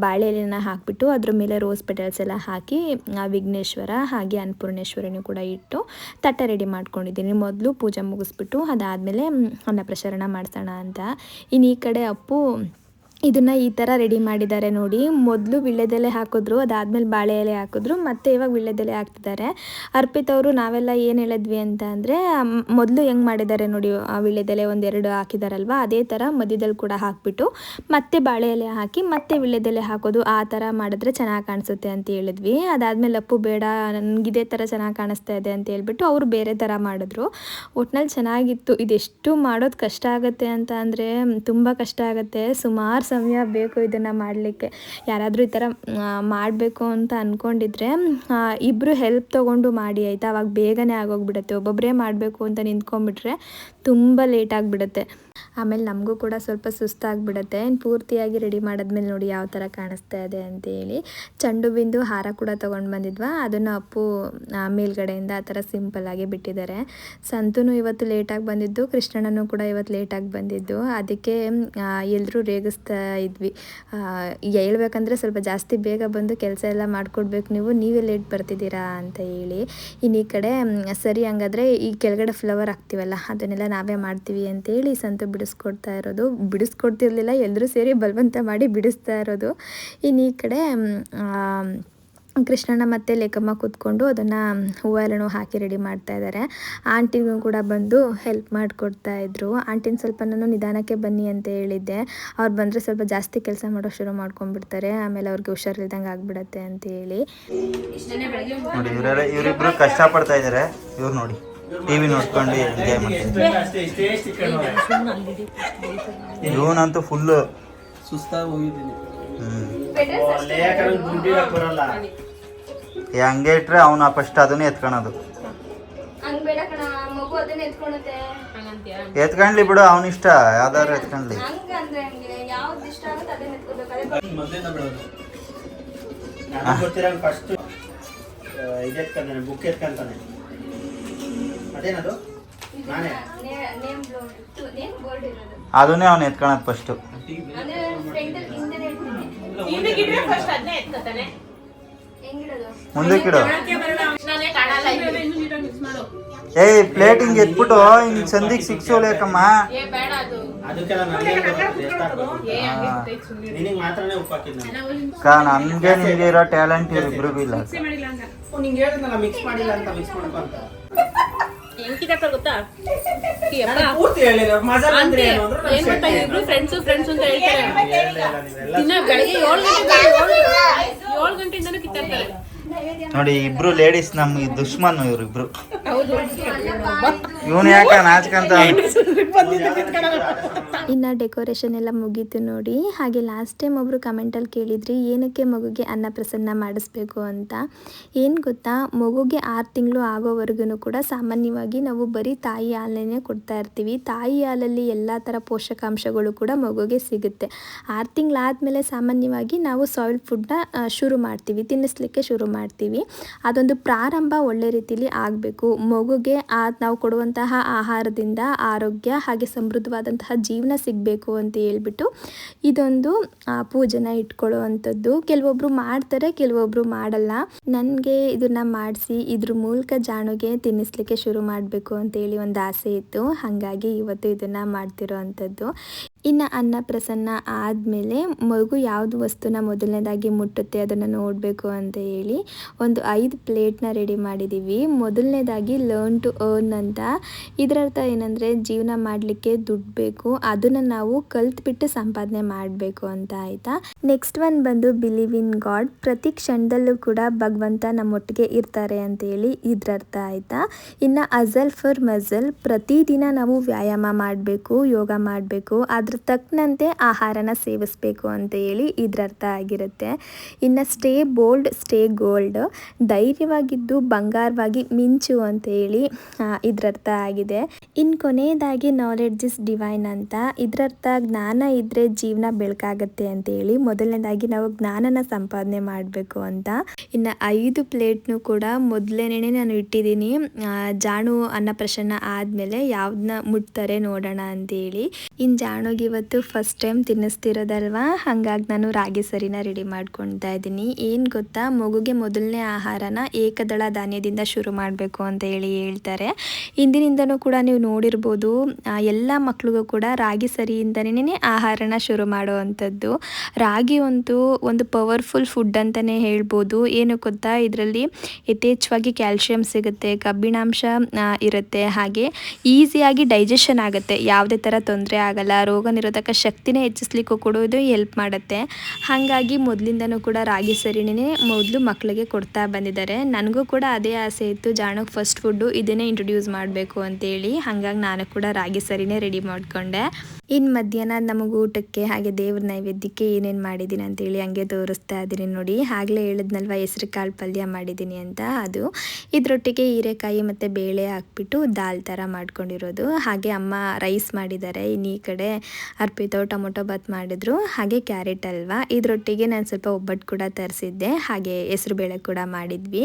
ಬಾಳೆ ಎಲೆನ ಹಾಕಿಬಿಟ್ಟು ಅದ್ರ ಮೇಲೆ ರೋಸ್ ಪೆಟಲ್ಸ್ ಎಲ್ಲ ಹಾಕಿ ವಿಘ್ನೇಶ್ವರ ಹಾಗೆ ಅನ್ನಪೂರ್ಣೇಶ್ವರಿನೂ ಕೂಡ ಇಟ್ಟು ತಟ್ಟೆ ರೆಡಿ ಮಾಡ್ಕೊಂಡಿದ್ದೀನಿ. ಮೊದಲು ಪೂಜೆ ಮುಗಿಸ್ಬಿಟ್ಟು ಅದಾದಮೇಲೆ ಅನ್ನ ಪ್ರಸರಣ ಮಾಡಿಸೋಣ ಅಂತ. ಇನ್ನು ಈ ಕಡೆ ಅಪ್ಪು ಇದನ್ನು ಈ ಥರ ರೆಡಿ ಮಾಡಿದ್ದಾರೆ ನೋಡಿ. ಮೊದಲು ವೀಳ್ಯದೆಲೆ ಹಾಕಿದ್ರು, ಅದಾದಮೇಲೆ ಬಾಳೆ ಎಲೆ ಹಾಕಿದ್ರು, ಮತ್ತು ಇವಾಗ ವೀಳ್ಯದೆಲೆ ಹಾಕ್ತಿದ್ದಾರೆ. ಅರ್ಪಿತ್ ಅವರು ನಾವೆಲ್ಲ ಏನು ಹೇಳಿದ್ವಿ ಅಂತ ಅಂದರೆ, ಮೊದಲು ಹೆಂಗೆ ಮಾಡಿದ್ದಾರೆ ನೋಡಿ, ವೀಳ್ಯದೆಲೆ ಒಂದೆರಡು ಹಾಕಿದಾರಲ್ವ, ಅದೇ ಥರ ಮಧ್ಯದಲ್ಲಿ ಕೂಡ ಹಾಕಿಬಿಟ್ಟು ಮತ್ತೆ ಬಾಳೆ ಎಲೆ ಹಾಕಿ ಮತ್ತೆ ವೀಳ್ಯದೆಲೆ ಹಾಕೋದು, ಆ ಥರ ಮಾಡಿದ್ರೆ ಚೆನ್ನಾಗಿ ಕಾಣಿಸುತ್ತೆ ಅಂತ ಹೇಳಿದ್ವಿ. ಅದಾದಮೇಲೆ ಅಪ್ಪು ಬೇಡ ನನಗಿದೇ ಥರ ಚೆನ್ನಾಗಿ ಕಾಣಿಸ್ತಾ ಇದೆ ಅಂತ ಹೇಳ್ಬಿಟ್ಟು ಅವರು ಬೇರೆ ಥರ ಮಾಡಿದ್ರು. ಒಟ್ನಲ್ಲಿ ಚೆನ್ನಾಗಿತ್ತು. ಇದೆಷ್ಟು ಮಾಡೋದು ಕಷ್ಟ ಆಗುತ್ತೆ ಅಂತ ಅಂದರೆ ತುಂಬ ಕಷ್ಟ ಆಗುತ್ತೆ. ಸುಮಾರು ಸಮಯ ಬೇಕು ಇದನ್ನು ಮಾಡಲಿಕ್ಕೆ. ಯಾರಾದರೂ ಈ ಥರ ಮಾಡಬೇಕು ಅಂತ ಅಂದ್ಕೊಂಡಿದ್ರೆ ಇಬ್ಬರು ಹೆಲ್ಪ್ ತೊಗೊಂಡು ಮಾಡಿ ಆಯಿತಾ, ಅವಾಗ ಬೇಗನೆ ಆಗೋಗ್ಬಿಡುತ್ತೆ. ಒಬ್ಬೊಬ್ಬರೇ ಮಾಡಬೇಕು ಅಂತ ನಿಂತ್ಕೊಂಡ್ಬಿಟ್ರೆ ತುಂಬ ಲೇಟ್ ಆಗಿಬಿಡುತ್ತೆ. ಆಮೇಲೆ ನಮಗೂ ಕೂಡ ಸ್ವಲ್ಪ ಸುಸ್ತಾಗಿಬಿಡುತ್ತೆ. ಪೂರ್ತಿಯಾಗಿ ರೆಡಿ ಮಾಡಿದ್ಮೇಲೆ ನೋಡಿ ಯಾವ ಥರ ಕಾಣಿಸ್ತಾ ಇದೆ ಅಂತೇಳಿ. ಚೆಂಡು ಬಿಂದು ಹಾರ ಕೂಡ ತೊಗೊಂಡು ಬಂದಿದ್ವಾ, ಅದನ್ನು ಅಪ್ಪು ಮೇಲ್ಗಡೆಯಿಂದ ಆ ಥರ ಸಿಂಪಲ್ಲಾಗಿ ಬಿಟ್ಟಿದ್ದಾರೆ. ಸಂತೂ ಇವತ್ತು ಲೇಟಾಗಿ ಬಂದಿದ್ದು, ಕೃಷ್ಣಣ್ಣನೂ ಕೂಡ ಇವತ್ತು ಲೇಟಾಗಿ ಬಂದಿದ್ದು. ಅದಕ್ಕೆ ಎಲ್ಲರೂ ರೇಗಿಸ್ತಾ ಇದ್ವಿ, ಹೇಳ್ಬೇಕಂದ್ರೆ ಸ್ವಲ್ಪ ಜಾಸ್ತಿ ಬೇಗ ಬಂದು ಕೆಲಸ ಎಲ್ಲ ಮಾಡಿಕೊಡ್ಬೇಕು, ನೀವೇ ಲೇಟ್ ಬರ್ತಿದ್ದೀರಾ ಅಂತ ಹೇಳಿ. ಇನ್ನು ಈ ಕಡೆ ಸರಿ ಹಂಗಾದ್ರೆ ಈ ಕೆಳಗಡೆ ಫ್ಲವರ್ ಹಾಕ್ತೀವಲ್ಲ ಅದನ್ನೆಲ್ಲ ನಾವೇ ಮಾಡ್ತೀವಿ ಅಂತೇಳಿ ಸಂತು ಬಿಡಿಸ್ಕೊಡ್ತಿರ್ಲಿಲ್ಲ, ಎಲ್ಲರೂ ಸೇರಿ ಬಲವಂತ ಮಾಡಿ ಬಿಡಿಸ್ತಾ ಇರೋದು. ಇನ್ನು ಈ ಕಡೆ ಕೃಷ್ಣಣ್ಣ ಮತ್ತು ಲೇಖಮ್ಮ ಕೂತ್ಕೊಂಡು ಅದನ್ನು ಹೂವೆಲ್ಲನೂ ಹಾಕಿ ರೆಡಿ ಮಾಡ್ತಾ ಇದ್ದಾರೆ. ಆಂಟಿಗೂ ಕೂಡ ಬಂದು ಹೆಲ್ಪ್ ಮಾಡಿಕೊಡ್ತಾ ಇದ್ರು. ಆಂಟಿನ ಸ್ವಲ್ಪ ನಾನು ನಿಧಾನಕ್ಕೆ ಬನ್ನಿ ಅಂತ ಹೇಳಿದ್ದೆ, ಅವ್ರು ಬಂದರೆ ಸ್ವಲ್ಪ ಜಾಸ್ತಿ ಕೆಲಸ ಮಾಡೋ ಶುರು ಮಾಡ್ಕೊಂಡ್ಬಿಡ್ತಾರೆ, ಆಮೇಲೆ ಅವ್ರಿಗೆ ಹುಷಾರಿಲ್ದಂಗೆ ಆಗಿಬಿಡತ್ತೆ ಅಂತ ಹೇಳಿ. ನೋಡಿ ಇವರಿಬ್ರು ಕಷ್ಟಪಡ್ತಾ ಇದ್ದಾರೆ. ಇವ್ರು ನೋಡಿ ಟಿವಿ ನೋಡ್ಕೊಂಡು ಎಂಜಾಯ್ ಮಾಡ್ತಾರೆ. ಇವನಂತೂ ಫುಲ್ಲು ಸುಸ್ತಾಗಿ ಹೋಗಿದ್ದೀನಿ. ಹಂಗೆ ಇಟ್ರೆ ಅವನು ಫಸ್ಟ್ ಅದನ್ನೇ ಎತ್ಕೊಳೋದು. ಎತ್ಕೊಂಡ್ಲಿ ಬಿಡು, ಅವನ ಇಷ್ಟ, ಯಾವ್ದಾದ್ರು ಎತ್ಕೊಂಡ್ಲಿ. ಮೊದಲಿಂದ ಬಿಡೋದು. ಗೊತ್ತಿರಂಗ್ ಫಸ್ಟ್ ಇದೆತ್ಕೊಂತಾನೆ, ಬುಕ್ ಎತ್ಕೊಂತಾನೆ. ಅದೇನದು ನಾನೇ ಅದನ್ನೇ ಅವನು ಎತ್ಕೊಳೋದು ಫಸ್ಟು. ಮುಂದಕ್ಕಿಡು. ಏಯ್ ಪ್ಲೇಟ್ ಹಿಂಗೆ ಎತ್ಬಿಟ್ಟು ಹಿಂಗೆ ಸಂದಿಗೆ ಸಿಕ್ಸೋಲೇಕಮ್ಮ. ನನ್ಗೆ ನಿಮ್ಗೆ ಇರೋ ಟ್ಯಾಲೆಂಟ್ ಇವ್ರಿಬ್ರಿಗೂ ಇಲ್ಲ. ಮಿಕ್ಸ್ ಮಾಡಿಲ್ಲ ಅಂತ ಮಿಕ್ಸ್ ಮಾಡ್ಕೊ ಅಂತ ಗೊತ್ತಾ, ಫ್ರೆಂಡ್ಸ್ ಅಂತ ಹೇಳ್ತಾರೆ. ಬೆಳಗ್ಗೆ 7 ಗಂಟೆಯಿಂದನೂ ಕಿತ್ತಾಡ್ತಾರೆ ನೋಡಿ. ಇಬ್ರು ಲೇಡೀಸ್ ನಮ್ಗೆ ದುಶ್ಮನ್ ಇವ್ರಿಬ್ರು. ಇವನು ಯಾಕ ನಾಚ್ಕಂತ. ಇನ್ನು ಡೆಕೋರೇಷನ್ ಎಲ್ಲ ಮುಗೀತು ನೋಡಿ. ಹಾಗೆ ಲಾಸ್ಟ್ ಟೈಮ್ ಒಬ್ಬರು ಕಮೆಂಟಲ್ಲಿ ಕೇಳಿದ್ರಿ ಏನಕ್ಕೆ ಮಗುಗೆ ಅನ್ನಪ್ರಸನ್ನ ಮಾಡಿಸ್ಬೇಕು ಅಂತ. ಏನು ಗೊತ್ತಾ, ಮಗುಗೆ 6 ತಿಂಗಳು ಆಗೋವರೆಗೂ ಕೂಡ ಸಾಮಾನ್ಯವಾಗಿ ನಾವು ಬರೀ ತಾಯಿ ಹಾಲನ್ನೇ ಕೊಡ್ತಾ ಇರ್ತೀವಿ. ತಾಯಿ ಹಾಲಲ್ಲಿ ಎಲ್ಲ ಥರ ಪೋಷಕಾಂಶಗಳು ಕೂಡ ಮಗುಗೆ ಸಿಗುತ್ತೆ. 6 ತಿಂಗಳಾದಮೇಲೆ ಸಾಮಾನ್ಯವಾಗಿ ನಾವು ಸಾಯಿಲ್ ಫುಡ್ನ ಶುರು ಮಾಡ್ತೀವಿ, ತಿನ್ನಿಸ್ಲಿಕ್ಕೆ ಶುರು ಮಾಡ್ತೀವಿ. ಅದೊಂದು ಪ್ರಾರಂಭ ಒಳ್ಳೆ ರೀತಿಯಲ್ಲಿ ಆಗಬೇಕು. ಮಗುಗೆ ನಾವು ಕೊಡುವಂತಹ ಆಹಾರದಿಂದ ಆರೋಗ್ಯ ಹಾಗೆ ಸಮೃದ್ಧವಾದಂತಹ ಜೀವನ ಸಿಗಬೇಕು ಅಂತ ಹೇಳ್ಬಿಟ್ಟು ಇದೊಂದು ಪೂಜೆನ ಇಟ್ಕೊಳ್ಳುವಂಥದ್ದು. ಕೆಲವೊಬ್ಬರು ಮಾಡ್ತಾರೆ, ಕೆಲವೊಬ್ಬರು ಮಾಡಲ್ಲ. ನನಗೆ ಇದನ್ನು ಮಾಡಿಸಿ ಇದ್ರ ಮೂಲಕ ಜಾಣುಗೆ ತಿನ್ನಿಸ್ಲಿಕ್ಕೆ ಶುರು ಮಾಡಬೇಕು ಅಂತೇಳಿ ಒಂದು ಆಸೆ ಇತ್ತು. ಹಾಗಾಗಿ ಇವತ್ತು ಇದನ್ನು ಮಾಡ್ತಿರೋ ಅಂಥದ್ದು. ಇನ್ನು ಅನ್ನಪ್ರಸನ್ನ ಆದಮೇಲೆ ಮಗು ಯಾವುದು ವಸ್ತುನ ಮೊದಲನೇದಾಗಿ ಮುಟ್ಟುತ್ತೆ ಅದನ್ನು ನೋಡಬೇಕು ಅಂತ ಹೇಳಿ ಒಂದು 5 ಪ್ಲೇಟ್ನ ರೆಡಿ ಮಾಡಿದ್ದೀವಿ. ಮೊದಲನೇದಾಗಿ ಲರ್ನ್ ಟು ಅರ್ನ್ ಅಂತ. ಇದರರ್ಥ ಏನಂದರೆ ಜೀವನ ಮಾಡಲಿಕ್ಕೆ ದುಡ್ಡು ಬೇಕು, ಅದನ್ನು ನಾವು ಕಲ್ತ್ಬಿಟ್ಟು ಸಂಪಾದನೆ ಮಾಡಬೇಕು ಅಂತ ಆಯಿತಾ. ನೆಕ್ಸ್ಟ್ ಒನ್ ಬಂದು ಬಿಲೀವ್ ಇನ್ ಗಾಡ್. ಪ್ರತಿ ಕ್ಷಣದಲ್ಲೂ ಕೂಡ ಭಗವಂತ ನಮ್ಮೊಟ್ಟಿಗೆ ಇರ್ತಾರೆ ಅಂತೇಳಿ ಇದರರ್ಥ ಆಯಿತಾ. ಇನ್ನು ಅಜಲ್ ಫಾರ್ ಮಜಲ್, ಪ್ರತಿದಿನ ನಾವು ವ್ಯಾಯಾಮ ಮಾಡಬೇಕು, ಯೋಗ ಮಾಡಬೇಕು, ಅದ್ರ ತಕ್ಕಂತೆ ಆಹಾರನ ಸೇವಿಸಬೇಕು ಅಂತ ಹೇಳಿ ಇದರರ್ಥ ಆಗಿರುತ್ತೆ. ಇನ್ನು ಸ್ಟೇ ಬೋಲ್ಡ್ ಸ್ಟೇ ಗೋಲ್ಡ್, ಧೈರ್ಯವಾಗಿದ್ದು ಬಂಗಾರವಾಗಿ ಮಿಂಚು ಅಂತ ಹೇಳಿ ಇದರರ್ಥ ಆಗಿದೆ. ಇನ್ನು ಕೊನೆಯದಾಗಿ ನಾಲೆಡ್ಜ್ ಇಸ್ ಡಿವೈನ್ ಅಂತ. ಇದರರ್ಥ ಜ್ಞಾನ ಇದ್ದರೆ ಜೀವನ ಬೆಳಕಾಗತ್ತೆ ಅಂತ ಹೇಳಿ ಮೊದಲನೇದಾಗಿ ನಾವು ಜ್ಞಾನನ ಸಂಪಾದನೆ ಮಾಡಬೇಕು ಅಂತ. ಇನ್ನು 5 ಪ್ಲೇಟ್ನು ಕೂಡ ಮೊದಲನೇ ನಾನು ಇಟ್ಟಿದ್ದೀನಿ. ಜಾಣು ಅನ್ನಪ್ರಸನ್ನ ಆದಮೇಲೆ ಯಾವ್ದನ್ನ ಮುಟ್ತಾರೆ ನೋಡೋಣ ಅಂತೇಳಿ. ಇನ್ನು ಜಾಣುಗೆ ಜಾಣಗೆ ಇವತ್ತು ಫಸ್ಟ್ ಟೈಮ್ ತಿನ್ನಿಸ್ತಿರೋದಲ್ವಾ, ಹಾಗಾಗಿ ನಾನು ರಾಗಿ ಸರಿನ ರೆಡಿ ಮಾಡ್ಕೊಳ್ತಾ ಇದ್ದೀನಿ. ಏನು ಗೊತ್ತಾ, ಮಗುಗೆ ಮೊದಲನೇ ಆಹಾರನ ಏಕದಳ ಧಾನ್ಯದಿಂದ ಶುರು ಮಾಡಬೇಕು ಅಂತ ಹೇಳ್ತಾರೆ. ಇಂದಿನಿಂದನೂ ಕೂಡ ನೀವು ನೋಡಿರ್ಬೋದು, ಎಲ್ಲ ಮಕ್ಳಿಗೂ ಕೂಡ ರಾಗಿ ಸರಿಯಿಂದನೇ ಆಹಾರನ ಶುರು ಮಾಡುವಂಥದ್ದು. ರಾಗಿ ಒಂದು ಪವರ್ಫುಲ್ ಫುಡ್ ಅಂತಲೇ ಹೇಳ್ಬೋದು. ಏನು ಗೊತ್ತಾ, ಇದರಲ್ಲಿ ಯಥೇಚ್ಛವಾಗಿ ಕ್ಯಾಲ್ಶಿಯಂ ಸಿಗುತ್ತೆ, ಕಬ್ಬಿಣಾಂಶ ಇರುತ್ತೆ, ಹಾಗೆ ಈಸಿಯಾಗಿ ಡೈಜೆಷನ್ ಆಗುತ್ತೆ, ಯಾವುದೇ ಥರ ತೊಂದರೆ ಆಗಲ್ಲ, ರೋಗ ನಿರೋಧಕ ಶಕ್ತಿನೇ ಹೆಚ್ಚಿಸ್ಲಿಕ್ಕೂ ಕೂಡ ಇದು ಹೆಲ್ಪ್ ಮಾಡುತ್ತೆ. ಹಾಗಾಗಿ ಮೊದಲಿಂದನೂ ಕೂಡ ರಾಗಿ ಸರಿನೇ ಮೊದಲು ಮಕ್ಕಳಿಗೆ ಕೊಡ್ತಾ ಬಂದಿದ್ದಾರೆ. ನನಗೂ ಕೂಡ ಅದೇ ಆಸೆ ಇತ್ತು, ಜಾಣಕ್ಕೆ ಫಸ್ಟ್ ಫುಡ್ಡು ಇದನ್ನೇ ಇಂಟ್ರೊಡ್ಯೂಸ್ ಮಾಡಬೇಕು ಅಂತೇಳಿ. ಹಾಗಾಗಿ ನಾನು ಕೂಡ ರಾಗಿ ಸರಿನೇ ರೆಡಿ ಮಾಡಿಕೊಂಡೆ. ಇನ್ನು ಮಧ್ಯಾಹ್ನ ನಮಗೆ ಊಟಕ್ಕೆ ಹಾಗೆ ದೇವ್ರ ನೈವೇದ್ಯಕ್ಕೆ ಏನೇನು ಮಾಡಿದ್ದೀನಿ ಅಂತೇಳಿ ಹಂಗೆ ತೋರಿಸ್ತಾ ಇದ್ದೀನಿ ನೋಡಿ. ಆಗಲೇ ಹೇಳಿದ್ನಲ್ವ ಹೆಸ್ರು ಕಾಳು ಪಲ್ಯ ಮಾಡಿದ್ದೀನಿ ಅಂತ, ಅದು ಇದರೊಟ್ಟಿಗೆ ಹೀರೆಕಾಯಿ ಮತ್ತು ಬೇಳೆ ಹಾಕ್ಬಿಟ್ಟು ದಾಲ್ ಥರ ಮಾಡ್ಕೊಂಡಿರೋದು. ಹಾಗೆ ಅಮ್ಮ ರೈಸ್ ಮಾಡಿದ್ದಾರೆ. ಇನ್ನು ಈ ಕಡೆ ಅರ್ಪಿತೋ ಟೊಮೊಟೊ ಬಾತ್ ಮಾಡಿದ್ರು, ಹಾಗೆ ಕ್ಯಾರೆಟ್ ಹಲ್ವಾ. ಇದರೊಟ್ಟಿಗೆ ನಾನು ಸ್ವಲ್ಪ ಒಬ್ಬಟ್ಟು ಕೂಡ ತರಿಸಿದ್ದೆ, ಹಾಗೆ ಹೆಸ್ರು ಬೇಳೆ ಕೂಡ ಮಾಡಿದ್ವಿ.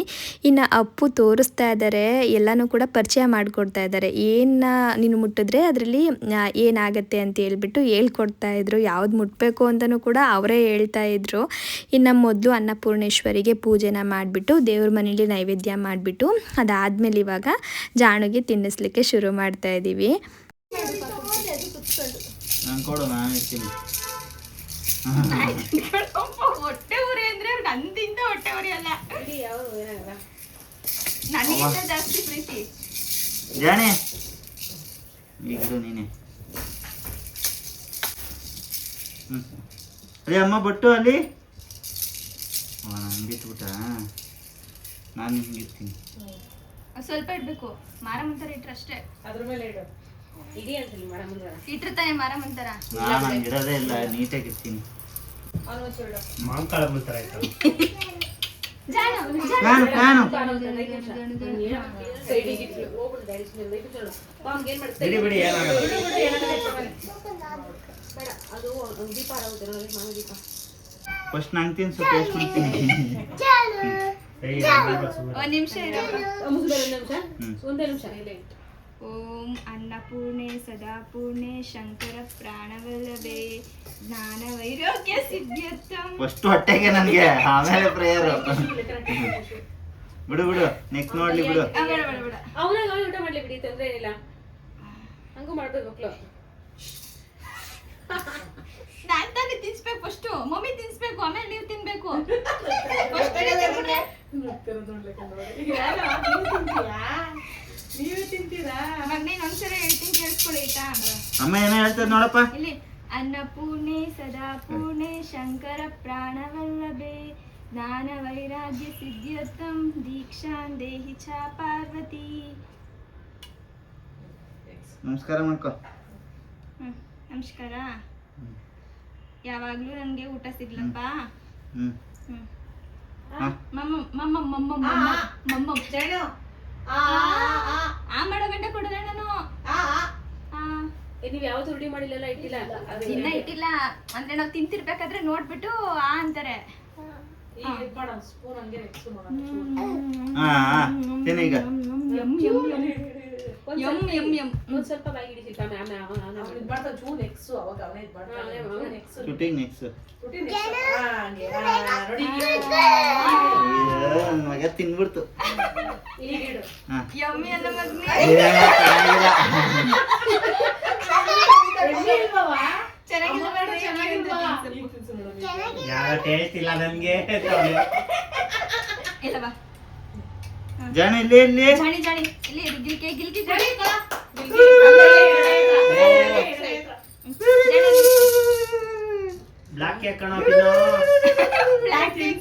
ಇನ್ನು ಅಪ್ಪು ತೋರಿಸ್ತಾ ಇದ್ದಾರೆ, ಎಲ್ಲನೂ ಕೂಡ ಪರಿಚಯ ಮಾಡಿಕೊಡ್ತಾ ಇದ್ದಾರೆ. ಏನು ನೀನು ಮುಟ್ಟಿದ್ರೆ ಅದರಲ್ಲಿ ಏನಾಗುತ್ತೆ ಅಂತ ಹೇಳ್ಬಿಟ್ಟು ಹೇಳ್ಕೊಡ್ತಾ ಇದ್ರು. ಯಾವ್ದು ಮುಟ್ಟಬೇಕು ಅಂತಲೂ ಕೂಡ ಅವರೇ ಹೇಳ್ತಾ ಇದ್ರು. ಇನ್ನು ಮೊದಲು ಅನ್ನಪೂರ್ಣೇಶ್ವರಿಗೆ ಪೂಜೆನ ಮಾಡಿಬಿಟ್ಟು ದೇವ್ರ ಮನೇಲಿ ನೈವೇದ್ಯ ಮಾಡಿಬಿಟ್ಟು ಅದಾದಮೇಲೆ ಇವಾಗ ಜಾಣುಗೆ ತಿನ್ನಿಸ್ಲಿಕ್ಕೆ ಶುರು ಮಾಡ್ತಾ ಇದ್ದೀವಿ. ನಾನು ಕೊಡು, ನಾನು ಇರ್ತೀನಿ. ಹೊಟ್ಟೆ ಉರಿ ಅಂದ್ರೆ ಅವ್ರಿಗೆ ಅಂತಿಂತ ಹೊಟ್ಟೆ ಉರಿ ಅಲ್ಲ, ನನಗಿಂತ ಜಾಸ್ತಿ ಪ್ರೀತಿ. ಜಾಣೆ ಈಗ ನೀನೆ. ಅದೇ ಅಮ್ಮ ಬಟ್ಟು ಅಲ್ಲಿ ನಂಗಿಟ್ಬಿಟ್ಟ, ನಾನು ನಿಮ್ಗಿರ್ತೀನಿ. ಸ್ವಲ್ಪ ಇಡ್ಬೇಕು, ಮಾರ ಮುಂತಾರ ಇಟ್ರೆ ಅಷ್ಟೇ. ಅದ್ರ ಮೇಲೆ ಇಡು, ಇಡೀ ಅಂತಲ್ಲಿ ಮಾರ ಮುಂದಾರ ಇಟ್ಟಿರ್ತಾನೆ ಮಾರ ಮುಂತಾರ. ನಾನು ಹಂಗಿರೋದೇ ಇಲ್ಲ, ನೀಟಾಗಿರ್ತೀನಿ. ಮಾಂಕಾಳ ಬಿಡ್ತಾರೆ ಆಯ್ತಾ? ಬಿಡಿ ಬಿಡಿ, ಏನಾಗಲ್ಲ. ಫಸ್ಟ್ ನಂಗೆ ತಿನ್ಸು, ಟೇಸ್ಟ್ ಮಾಡ್ತೀನಿ. ಒಂದ್ ನಿಮಿಷ ಒಂದೇ ನಿಮಿಷ. ಓಂ ಅನ್ನಪೂರ್ಣೆ ಸದಾಪೂರ್ಣೆ ಶಂಕರ ಪ್ರಾಣವಲ್ಲಭೆ ಜ್ಞಾನ ವೈರಾಗ್ಯ ಸಿದ್ಧ್ಯರ್ಥಂ. ಫಸ್ಟ್ ಹೊಟ್ಟೆಗೆ ನನಗೆ, ಆಮೇಲೆ ಪ್ರೇಯರು. ಬಿಡು ಬಿಡು, ನೆಕ್ಸ್ಟ್ ನೋಡ್ಲಿ ಬಿಡು. ಅವನಾಗ ಊಟ ಮಾಡ್ಲಿ ಬಿಡಿ, ತೊಂದ್ರೆ ಏನಿಲ್ಲ. ಹಂಗೂ ಮಾಡ್ಬೇಕು ಮಕ್ಳು. ನಾನ್ ತಾನೇ ತಿನ್ಸ್ಬೇಕು ಫಸ್ಟ್, ಮಮ್ಮಿ ತಿನ್ಸ್ಬೇಕು, ಆಮೇಲೆ ನೀವು ತಿನ್ಬೇಕು. ನೀವೇ ತಿಂತೀರಾ? ನೀನ್ ಒಂದ್ಸಲ ಹೇಳ್ತೀನಿ ಕೇಳಿಸ್ಕೊಳ್ಳಿ ಆಯ್ತಾ? ಅಮ್ಮ ಏನೋ ಹೇಳ್ತಾರೆ ನೋಡಪ್ಪ. ಇಲ್ಲಿ ಅನ್ನಪೂರ್ಣೆ ಸದಾಪೂರ್ಣೆ ಶಂಕರ ಪ್ರಾಣವಲ್ಲಭೆ ಜ್ಞಾನ ವೈರಾಗ್ಯ ಸಿದ್ಧ್ಯರ್ಥಂ ದೀಕ್ಷಾನ್ ದೇಹಿ ಚ ಪಾರ್ವತಿ. ನಮಸ್ಕಾರ ಮಾಡ್ಕೊ. ನಮಸ್ಕಾರ. ಯಾವಾಗ್ಲೂ ನನ್ಗೆ ಊಟ ಸಿಗ್ಲಪ್ಪ. ಆ ಮಾಡೋ ಗಂಟೆ ಕೊಡಲ್ಲ ನಾನು. ನೀವ್ ಯಾವತ್ತು ರೂಢಿ ಮಾಡಿಲ್ಲ, ಇಟ್ಟಿಲ್ಲ? ಇನ್ನ ಇಟ್ಟಿಲ್ಲ ಅಂದ್ರೆ ನಾವ್ ತಿಂತಿರ್ಬೇಕಾದ್ರೆ ನೋಡ್ಬಿಟ್ಟು ಆ ಅಂತಾರೆ. ಸ್ಪೂನ್ ಹಂಗೆ ತಿನ್ನೀಗ. ಒಂದ್ ಸ್ವಲ್ಪ ಬಾಯಿ ಹಿಡಿಸಿ ಶೂಟಿಂಗ್ ನೆಕ್ಸ್ಟ್ ಮಗ ತಿನ್ಬಿಡ್ತು. ಯಮ್ಮಿ ಅಲ್ಲ ಮಗ್ನಿ. ಚೆನ್ನಾಗಿಲ್ಲ ಬೇಡ, ಯಾರ ಟೇಸ್ಟ್ ಇಲ್ಲ ನನ್ಗೆ. ಇಲ್ಲ ಬಾ ಜಾಣಿ ಇಲ್ಲಿ ಇಲ್ಲಿ ಜಾಣಿ ಜಾಣಿ ಇಲ್ಲಿ ಗಿಲ್ಕೆ ಗಿಲ್ಕಿ ಜಾಣಿ ಬ್ಲಾಕ್ ಕೇಕ್ ಕಣೋ ತಿನ್ನು. ಬ್ಲಾಕ್ ಕೇಕ್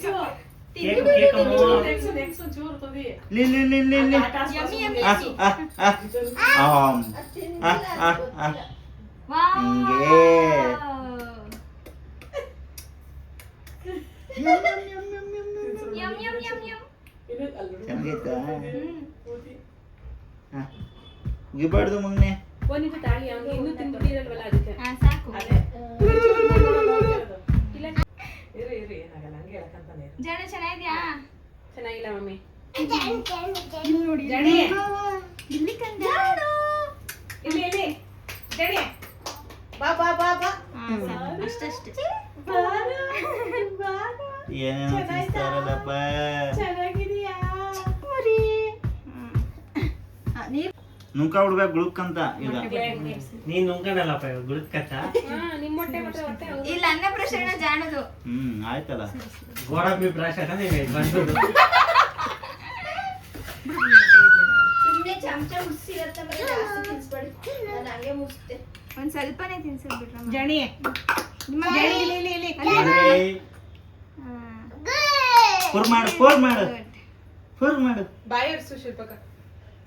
ಕೇಕ್ ಕೇಕ್ ಅಮ್ಮ. ಇಲ್ಲಿ ಇಲ್ಲಿ ಇಲ್ಲಿ ಇಲ್ಲಿ. ಯಮ್ಮಿ ಯಮ್ಮಿ ವಾವ್ ಹಿಂಗೆ ಯಮ್ ಯಮ್ ಯಮ್ ಯಮ್. ಚೆನ್ನಾಗೈತಾ? ಉಗಿಬಾರ್ದು ಮಗನೆ. ಒಂದಿಟ್ಟು ತಾಳಿ, ಅವ್ನಿಗೆ ಇನ್ನೂ ತಿಂದ್ಬಿಟ್ಟಿರಲ್ವಲ್ಲ ಅದಕ್ಕೆ. ಸಾಕು. ಜಾಣ ಚೆನ್ನಾಗಿದ್ಯಾ? ಚೆನ್ನಾಗಿಲ್ಲ ಮಮ್ಮಿ. ನೋಡಿ ಜಾಣಿ ಇಲ್ಲಿ ಕಂದ. ಇಲ್ಲಿ ಇಲ್ಲಿ ಜಾಣಿ ಅಷ್ಟೇ ಏನೇನೋ ತಿನ್ಸ್ತಾರಲ್ಲಪ್ಪ. ನುಂಕ ಬಿಡ್ಬೇಕು ಗುಳುಕ್ಕಂತ ಈಗ. ನೀನ್ ನುಂಗಣಲ್ಲಪ್ಪ ಗುರುತ್ಕತ್ತ ನಿಮ್ಮ ಹೊಟ್ಟೆ ಮಾತ್ರ ಹೊಟ್ಟೆ ಇಲ್ಲ ಅನ್ನ ಪ್ರಸರಣ ಜಾಣದು. ಆಯ್ತಲ್ಲ. ಗೋಡಂಬಿ ಪ್ರಾಶನ ಬಂದು ಸುಮ್ಮನೆ ಚಮಚ ಮುಗಿಸಿರತ್ತ ಜಾಸ್ತಿ ತಿನ್ಸ್ಬೇಡಿ. ನಾನು ಹಂಗೆ ಮುಗಿಸ್ತೆ. ಒಂದ್ ಸ್ವಲ್ಪನೇ ತಿನ್ಸಿಬಿಟ್ರಮ್ಮ. ಜಣಿ ಫೋರ್ ಮಾಡು. ಬಾಯರ್ ಸುಶಿಲ್ಪಕ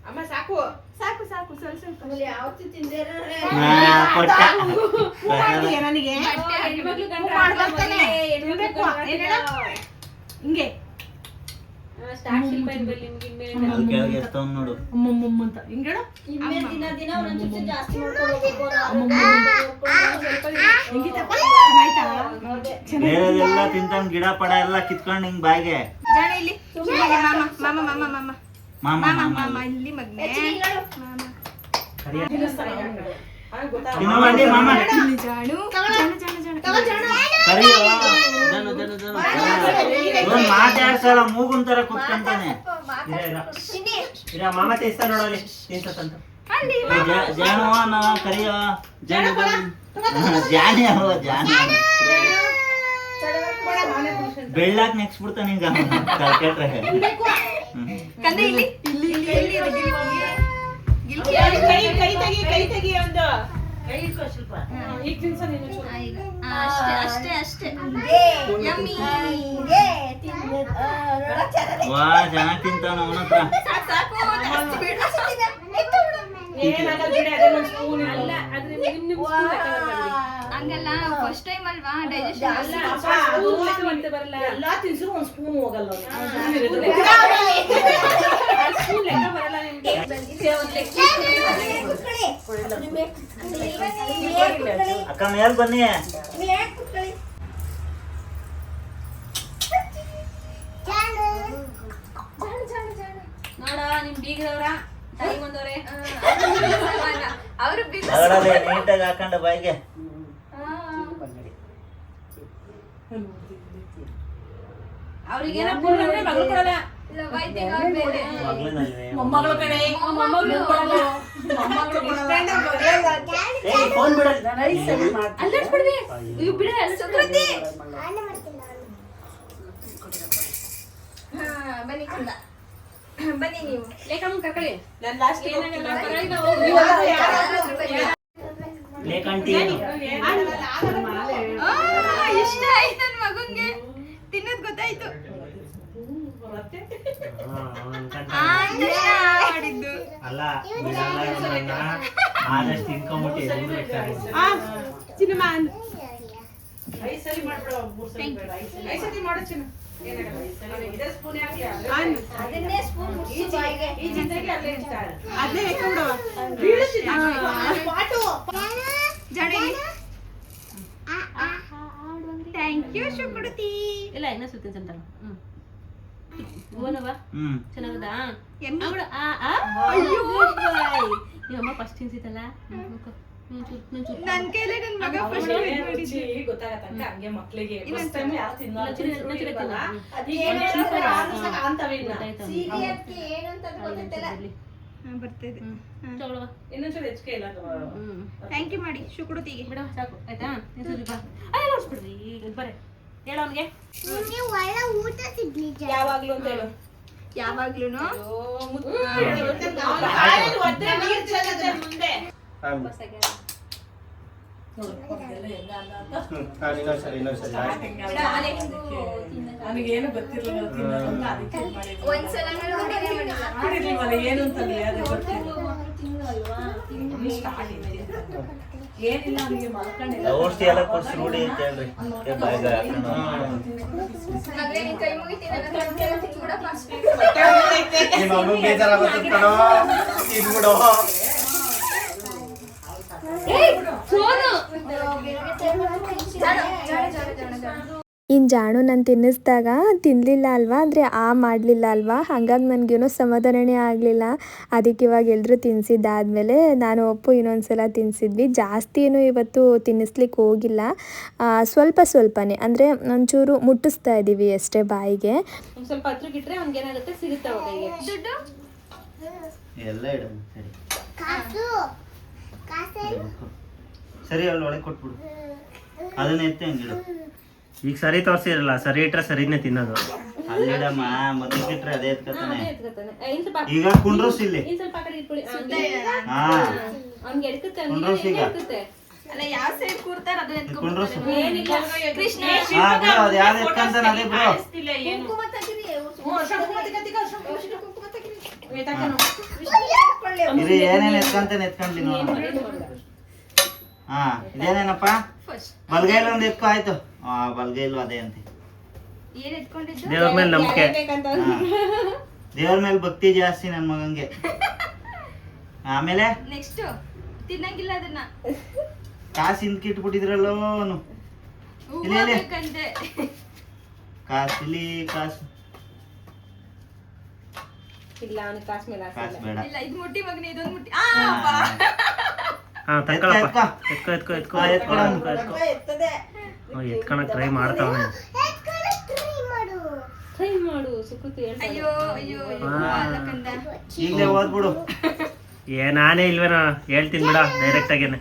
ಅಮ್ಮ ಸಾಕು ಸಾಕು ಸಾಕು ಸ್ವಲ್ಪ ಸ್ವಲ್ಪ. ಆಮೇಲೆ ಯಾವತ್ತೂ ತಿಂದೇ ನನಗೆ ಹೆಣ್ಮಕ್ಳು ಹಿಂಗೆ ಸ್ಟಾರ್ಟ್ ಶಿಲ್ಪ ಇರ್ಬೇಕು ನಿಮ್ಗೆ ಇನ್ಮೇಲೆ ಅಲ್ಲಿ ಕೆಳಗೆ ಎತ್ತವ್ ನೋಡು. ಅಂತ ಹಿಂಗೇಳು ಇನ್ಮೇಲೆ ದಿನ ಒಂದೊಂದ್ ಚಮಚ ಜಾಸ್ತಿ ಮಾಡ್ಕೊಂಡು ಹೋಗ್ಬೇಕು. ಬೇರೆದೆಲ್ಲ ತಿಂತಾನ್, ಗಿಡ ಪಡ ಎಲ್ಲ ಕಿತ್ಕೊಂಡು ಹಿಂಗ್ ಬಾಯಿಗೆ. ಜಾಣ ಇಲ್ಲಿ ಮಾಮ ಮಾಮ ಮಾಮ ಮಾಮ ಮಾಮ ಮಾಮ ಮಾಮ ಮಾಮ ಇಲ್ಲಿ ಮಗ್ನೆ ಮಾಮ ತಿನ್ನೋವಂಡಿ ಮಾಮ. ಜಾಣು ಜಾಣು ಜಾಣು ಜಾಣು ಕರಿಯೋ. ಇವ್ನ್ ಮಾತಾಡ್ಸಲ್ಲ, ಮೂಗುನ್ ತರ ಕುತ್ಕೊಂತಾನೆ. ಇರ ಮಾಮ ತಿನ್ಸ್ತಾ ನೋಡೋಲಿ ತಿನ್ಸತ್ತಂತ. ಜಾನುವ ನಾವ ಕರಿಯೋ. ಜಾನಿ ಅವ ಜಾನಿ. ಬೆಳ್ಳಾಕ್ ನೆಕ್ಸ್ಟ್ ಬಿಡ್ತಾನೆ ಈಗ ಕಲ್ಕೆಟ್ರೆ. ಕಂದ ಇಲ್ಲಿ ಇಲ್ಲಿ ಇಲ್ಲಿ ಇಲ್ಲಿ ಗಿಲ್ಕಿ ಕೈ ತೆಗಿ ಒಂದು ಈಗ ತಿನ್ಸ ನೀನು ಅಷ್ಟೇ ಅಷ್ಟೇ. ವಾ ಚೆನ್ನಾಗ್ ತಿಂತಾನ ಅವನ ಹತ್ರ. ಏನಾಗಲ್ಲ ಬಿಡಿ, ಅದೆಲ್ಲ ಒಂದು ಸ್ಪೂನ್ ಅಲ್ಲ, ಆದ್ರೆ ನಿಮ್ ಸ್ಪೂನ್ ಹಂಗಲ್ಲ ಫಸ್ಟ್ ಟೈಮ್ ಅಲ್ವಾ ಡೈಜೆಷನ್ ಅಲ್ಲ ಸ್ಪೂನ್ ಲೆಕ್ಕ ಮತ್ತೆ ಬರಲ್ಲ. ಎಲ್ಲಾ ತಿನ್ಸಿದ್ರು ಒಂದ್ ಸ್ಪೂನ್ ಹೋಗಲ್ಲ ಸ್ಪೂನ್ ಲೆಕ್ಕ ಬರಲ್ಲ ನಿಮ್ಗೆ. ಅಕ್ಕ ಮೇಲ್ ಬನ್ನಿ. ನೋಡ ನಿಮ್ ಬೀಗ್ರವ್ರ ತಾಯಿ ಬಂದವ್ರೆ. ಅವರು ಅಗಡಲೆ ನೀಟಾಗಿ ಹಾಕೊಂಡ ಬಾಯಿಗೆ. ಅವ್ರಿಗೇನ ಪೂರ್ಣ ಅಂದ್ರೆ ಮಗಳು ಕೊಡಲ್ಲ. ಮಗಳಿನಲ್ಲಿ ಮೊಮ್ಮಗಳು ಕಡೆ ಮೊಮ್ಮಗಳು ಕೊಡಲ್ಲ. ಫೋನ್ ಬಿಡ ಅಲ್ಲಾಡ್ಸ್ಬಿಡ್ವಿ. ಇವ್ ಬಿಡ ಸುಕೃತಿ. ಬನ್ನಿ ಕಂದ ಬನ್ನಿ ನೀವು. ಲೇಖಮ್ಮ ಕರ್ಕೊಳ್ಳಿ. ನಾನು ಲಾಸ್ಟ್ ಏನಾಗಲ್ಲ ಪರವಾಗಿಲ್ಲ, ಹೋಗಿ. ಲೇಕಂಟಿ ಏನು ಇಷ್ಟ ಆಯ್ತು ನನ್ ಮಗನ್ಗೆ ತಿನ್ನೋದ್ ಗೊತ್ತಾಯ್ತು. ಮಾಡಿದ್ದು ಅಲ್ಲ ಬಿಡಲ್ಲ ಇವನನ್ನ. ಆದಷ್ಟು ತಿನ್ಕೊಂಬಿಟ್ಟು ಐದು ಸಲ ಮಾಡ್ಬಿಡ, ಮೂರು ಸಲ ಬೇಡ, ಐದು ಸಲ ಮಾಡು ಚಿನ್ನ. ಏನಾಗಲ್ಲ, ಐದು ಸಲ ಇದೇ ಸ್ಪೂನ್ ಹಾಕಿ ಅದನ್ನೇ ಸ್ಪೂನ್ ಮುಗಿಸಿ ಬಾಯಿಗೆ. ಈ ಜೊತೆಗೆ ಅಲ್ಲೇ ಇಷ್ಟ. ಥ್ಯಾಂಕ್ ಯು ಶುಕ್ರತಿ. ಇಲ್ಲ ಇನ್ನ ಸುತ್ತೀನಿ ಸಂತಾನ. ಓನವಾ ಚೆನ್ನಾಗದಾ? ನಿಮ್ಮಮ್ಮ ಫಸ್ಟ್ ತಿನ್ಸಿತ್ತಲ್ಲ. ನನ್ ಕೈಲೇ ನನ್ ಮಗ ಫಸ್ಟ್ ಗೊತ್ತಾಗತ್ತಂಕ ಹಂಗೆ ಮಕ್ಳಿಗೆ ಇನ್ನೊಂದ್ first time ಯಾರು ತಿನ್ನಲ್ಲ, ಇನ್ನೊಂದ್ ಸಲ ತಿನ್ನಲ್ಲ. ತಿನ್ನು. ಅದು ಏನೇನಂದ್ರೆ ಆದ್ರೂ ಕಾಣ್ತವೆ ಇನ್ನ. ಸೀರಿಯಸ್ಗೆ ಏನು ಅಂತ ಗೊತ್ತಿಲ್ಲ. ಬರ್ತಿದೆ. ತಗೊಳ್ಳುವ. ಇನ್ನೊಂಚೂರು ಹೆಚ್ಚಿಗೆ ಇಲ್ಲ ಅದು. ಥ್ಯಾಂಕ್ ಯು ಮಾಡಿ ಶುಕ್ರತಿಗೆ. ಬಿಡ ಸಾಕು ಆಯ್ತಾ? ನಿಲ್ಸಿದ್ರಿ ಬಾ. ಅಯ್ಯ ನೋಡ್ಸ್ಬಿಡ್ರಿ ಈಗ ಬರ್ರಿ. ಹೇಳ ಅವನಿಗೆ ಯಾವಾಗ್ಲೂ ಅಂತ ಹೇಳು. ಯಾವಾಗ್ಲೂನು ಬಾಯಲ್ಲಿ ಒದ್ರೆ ನೀರ್ ಚೆಲ್ಲುತ್ತೆ ಮುಂದೆ. ನನಗೇನು ಗೊತ್ತಿರಲಿಲ್ಲ ತಿನ್ನೋದು ಅಂತ, ಅದಕ್ಕೆ ಇದ್ ಮಾಡಿದ್ದು. ಒಂದ್ಸಲ ಮಾಡಿರ್ಲಿಲ್ವಲ್ಲ ಏನು ಅಂತಂದ್ರೆ ಅದು ಗೊತ್ತಿಲ್ಲ. ಇನ್ನು start ಇದೆ. ಏನಿಲ್ಲ ಅವನಿಗೆ ಮಲ್ಕೊಂಡಿಲ್ಲ. ಔಷಧಿ ಎಲ್ಲ ಕೊಡ್ಸಿ ರೂಢಿ ಅಂತ ಹೇಳ್ರಿ. ಬಾಯಿಗೆ ಹಾಕೊಂಡು ಮಗಳೇ ನಿನ್ ಕೈ ಮುಗಿತೀನಿ ನನ್ನ ಕೈ ತಿನ್ಬಿಡಪ್ಪ. ಇನ್ನೊಂದು ಬೇಜಾರಾಗುತ್ತೆ ಕಣೋ, ತಿನ್ಬಿಡು. ಇನ್ನು ಜಾಣು ನಾನು ತಿನ್ನಿಸಿದಾಗ ತಿನ್ನಲಿಲ್ಲ ಅಲ್ವಾ, ಅಂದರೆ ಮಾಡಲಿಲ್ಲ ಅಲ್ವಾ, ಹಾಗಾಗಿ ನನಗೇನೋ ಸಮಾಧಾನನೇ ಆಗಲಿಲ್ಲ. ಅದಕ್ಕೆ ಇವಾಗ ಎಲ್ಲರೂ ತಿನ್ನಿಸಿದ್ದಾದಮೇಲೆ ನಾನು ಒಪ್ಪು ಇನ್ನೊಂದು ಸಲ ತಿನ್ನಿಸಿದ್ವಿ. ಜಾಸ್ತಿ ಏನು ಇವತ್ತು ತಿನ್ನಿಸ್ಲಿಕ್ಕೆ ಹೋಗಿಲ್ಲ, ಸ್ವಲ್ಪನೇ, ಅಂದರೆ ಒಂಚೂರು ಮುಟ್ಟಿಸ್ತಾ ಇದ್ದೀವಿ ಅಷ್ಟೇ ಬಾಯಿಗೆ. ಒಂದ್ ಸ್ವಲ್ಪ ಹತ್ರಕ್ಕೆ ಇಟ್ರೆ ಅವ್ನಿಗೆ ಏನಾಗುತ್ತೆ, ಸಿಗುತ್ತೆ ಅವಾಗ ಕೈಗೆ. ದುಡ್ಡು ಎಲ್ಲ ಇಡ ಸರಿ ಅವಳು ಒಳಗೆ ಕೊಟ್ಬಿಡು, ಅದನ್ನ ಎತ್ತಿ ಹಂಗಿಡು. ಈಗ ಸರಿ ತೋರಿಸಿರಲ್ಲ, ಸರಿ ಇಟ್ರೆ ಸರಿನೇ ತಿನ್ನೋದು. ಅಲ್ಲಿಡಮ್ಮ, ಮೊದಲಿಗೆ ಇಟ್ರೆ ಅದೇ ಎತ್ಕೊತಾನೆ. ಎತ್ಕೊತಾನೆ. ಇನ್ ಸ್ವಲ್ಪ ಈಗ ಕುಂಡ್ರಸ್ ಇಲ್ಲಿ. ಇನ್ ಸ್ವಲ್ಪ ಆ ಕಡೆ ಇಟ್ಕೊಳ್ಳಿ. ಹಾ ಅವ್ನಿಗೆ ಎಡ್ಕುತ್ತೆ, ಕುಂಡ್ರಸ್ ಈಗ. ಅಲ್ಲ ಯಾವ ಸೈಡ್ ಕೂರ್ತಾರ ಅದು ಕುಂಡ್ರಸ್. ಏನಿಲ್ಲ. ಕೃಷ್ಣ ಹಾ ಬಿಡು, ಅದು ಯಾವ್ದು ಎತ್ಕೊಂತಾನೆ ಅದೇ ಬಿಡು. ಕುಂಕುಮ ತೆಗೀರಿ. ಇದು ಏನೇನು ಎತ್ಕೊಂತಾನೆ ಎತ್ಕೊಂಡ್ಲಿ ನೋಡು. ಹಾ ಇದೇನೇನಪ್ಪ, ಬಲ್ಗೈಲು ಒಂದು ಎತ್ಕೊ ಆಯ್ತು. ಬಲ್ಗೈಲು ಅದೇ ಅಂತೆ. ಏನ್ ಎತ್ಕೊಂಡಿದ್ದು? ದೇವ್ರ ಮೇಲೆ ನಂಬಿಕೆ. ದೇವ್ರ ಮೇಲೆ ಭಕ್ತಿ ಜಾಸ್ತಿ ನನ್ ಮಗಂಗೆ. ಆಮೇಲೆ ನೆಕ್ಸ್ಟ್ ತಿನ್ನಂಗಿಲ್ಲ ಅದನ್ನ. ಕಾಸು ಹಿಂದಕ್ಕೆ ಇಟ್ಬಿಟ್ಟಿದ್ರಲ್ಲೋ ಅವನು. ಇಲ್ಲಿ ಇಲ್ಲಿ ಬೇಕಂತೆ. ಕಾಸು ಇಲ್ಲಿ, ಕಾಸು ಇಲ್ಲ, ಅವ್ನಿಗೆ ಕಾಸು ಮೇಲೆ ಆಸೆ ಕಾಸು ಇಲ್ಲ. ಬೇಡ. ಇಲ್ಲ ಇದು ಮುಟ್ಟಿ ಮಗನೇ, ಇದೊಂದು ಮುಟ್ಟಿ. ಹಾ ತಗೊಳಪ್ಪ, ಎತ್ಕೊ. ಎತ್ಕೊ ಎತ್ಕೊಳಕ್ ಟ್ರೈ ಮಾಡ್ತಾವನೆ. ಟ್ರೈ ಮಾಡು ಸುಕೃತಿ, ಹೇಳ್ತಾಳೆ. ಅಯ್ಯೋ ಅಯ್ಯೋ ಅಲ್ಲ ಕಂದ. ಈಗಲೇ ಓದ್ಬಿಡು. ನಾನೇ ಇಲ್ವೇನೋ ಹೇಳ್ತೀನಿ ಬಿಡ, ಡೈರೆಕ್ಟ್ ಆಗೇನೆ.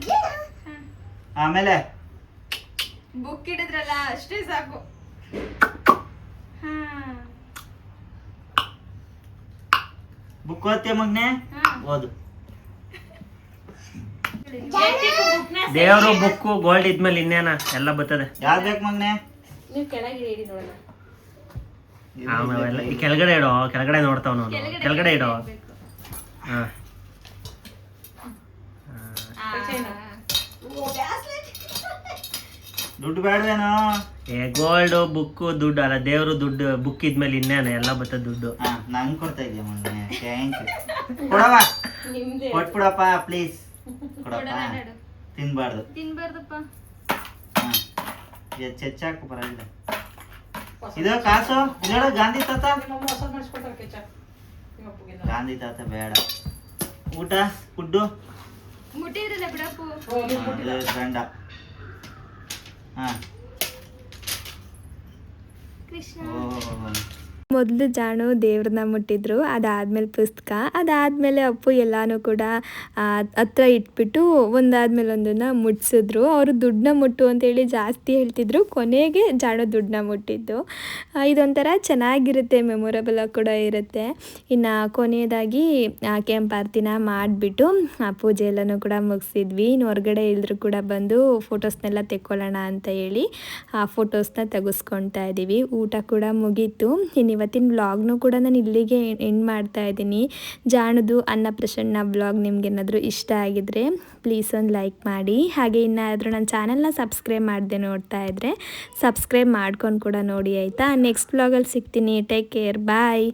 ಆಮೇಲೆ ಬುಕ್ ಹಿಡಿದ್ರಲ್ಲ ಅಷ್ಟೇ ಸಾಕು. ಹಾ ಬುಕ್ ಓದ್ತೀಯ ಮಗ್ನೆ? ಓದು. ದೇವ್ರು ಬುಕ್ಕು ಗೋಲ್ಡ್ ಇದ್ಮೇಲೆ ಇನ್ನೇನ ಎಲ್ಲ ಬರ್ತದೆ. ಯಾವ್ದು ಬೇಕು ಮಗ್ನೆ? ನೀವು ಕೆಳಗೆ ಇಡಿ ನೋಡೋಣ. ಆಮೇಲೆ ಈ ಕೆಳಗಡೆ ಇಡೋ, ಕೆಳಗಡೆ ನೋಡ್ತಾವ ನಾನು, ಕೆಳಗಡೆ ಇಡೋ. ಹಾ ದುಡ್ಡು ಬೇಡವೇನೋ? ಗೋಲ್ಡ್ ಬುಕ್ಕು ದುಡ್ಡು ಅಲ್ಲ, ದೇವ್ರು ದುಡ್ಡು ಬುಕ್ ಇದ್ಮೇಲೆ ಇನ್ನೇನ ಎಲ್ಲ ಬರ್ತದೆ ದುಡ್ಡು. ನಂಗೆ ಕೊಡ್ತಾ ಇದೆಯಾ ಮಗ್ನೆ? Thank you. ಕೊಡವ, ನಿಮ್ದೇ. ಕೊಟ್ಬಿಡಪ್ಪ ಪ್ಲೀಸ್. ಕೊಡಪ್ಪ. ತಿನ್ಬಾರ್ದಪ್ಪ. ಹೆಚ್ಚಾಕು ಬರಲ್ಲ. ಇದು ಕಾಸು ಇಲ್ಲ, ಗಾಂಧಿ ತಾತ. ಗಾಂಧಿ ತಾತ ಬೇಡ. ಊಟ ಫುಡ್ಡು ಮುಟ್ಟಿದ್ರಲ್ಲ ಬಿಡಪ್ಪು. ಗಂಡ. ಹಾ ಕೃಷ್ಣ. ಓ ಮೊದಲು ಜಾಣು ದೇವ್ರನ್ನ ಮುಟ್ಟಿದ್ರು, ಅದಾದಮೇಲೆ ಪುಸ್ತಕ, ಅದಾದಮೇಲೆ ಅಪ್ಪು ಎಲ್ಲನೂ ಕೂಡ ಹತ್ರ ಇಟ್ಬಿಟ್ಟು ಒಂದಾದ್ಮೇಲೆ ಒಂದನ್ನು ಮುಟ್ಸಿದ್ರು. ಅವರು ದುಡ್ಡನ್ನ ಮುಟ್ಟು ಅಂತೇಳಿ ಜಾಸ್ತಿ ಹೇಳ್ತಿದ್ರು, ಕೊನೆಗೆ ಜಾಣು ದುಡ್ಡನ್ನ ಮುಟ್ಟಿದ್ದು. ಇದೊಂಥರ ಚೆನ್ನಾಗಿರುತ್ತೆ, ಮೆಮೊರಬಲ್ ಕೂಡ ಇರುತ್ತೆ. ಇನ್ನು ಕೊನೆಯದಾಗಿ ಕೆಂಪಾರ್ತಿನ ಮಾಡಿಬಿಟ್ಟು ಪೂಜೆ ಎಲ್ಲನೂ ಕೂಡ ಮುಗಿಸಿದ್ವಿ. ಇನ್ನು ಹೊರಗಡೆ ಇಲ್ಲರೂ ಕೂಡ ಬಂದು ಫೋಟೋಸ್ನೆಲ್ಲ ತೆಕ್ಕೊಳ್ಳೋಣ ಅಂತ ಹೇಳಿ ಆ ಫೋಟೋಸ್ನ ತೆಗೆಸ್ಕೊಳ್ತಾ ಇದ್ದೀವಿ. ಊಟ ಕೂಡ ಮುಗೀತು. ಇನ್ನು ಇವತ್ತಿನ ವ್ಲಾಗ್ನೂ ಕೂಡ ನಾನು ಇಲ್ಲಿಗೆ ಎಂಡ್ ಮಾಡ್ತಾ ಇದ್ದೀನಿ. ಜಾಣುದು ಅನ್ನಪ್ರಸನ್ನ ವ್ಲಾಗ್ ನಿಮ್ಗೇನಾದರೂ ಇಷ್ಟ ಆಗಿದ್ರೆ ಪ್ಲೀಸ್ ಒಂದು ಲೈಕ್ ಮಾಡಿ. ಹಾಗೆ ಇನ್ನಾದರೂ ನನ್ನ ಚಾನಲ್ನ ಸಬ್ಸ್ಕ್ರೈಬ್ ಮಾಡದೆ ನೋಡ್ತಾ ಇದ್ದರೆ ಸಬ್ಸ್ಕ್ರೈಬ್ ಮಾಡ್ಕೊಂಡು ಕೂಡ ನೋಡಿ ಆಯಿತಾ. ನೆಕ್ಸ್ಟ್ ವ್ಲಾಗಲ್ಲಿ ಸಿಗ್ತೀನಿ. ಟೇಕ್ ಕೇರ್, ಬಾಯ್.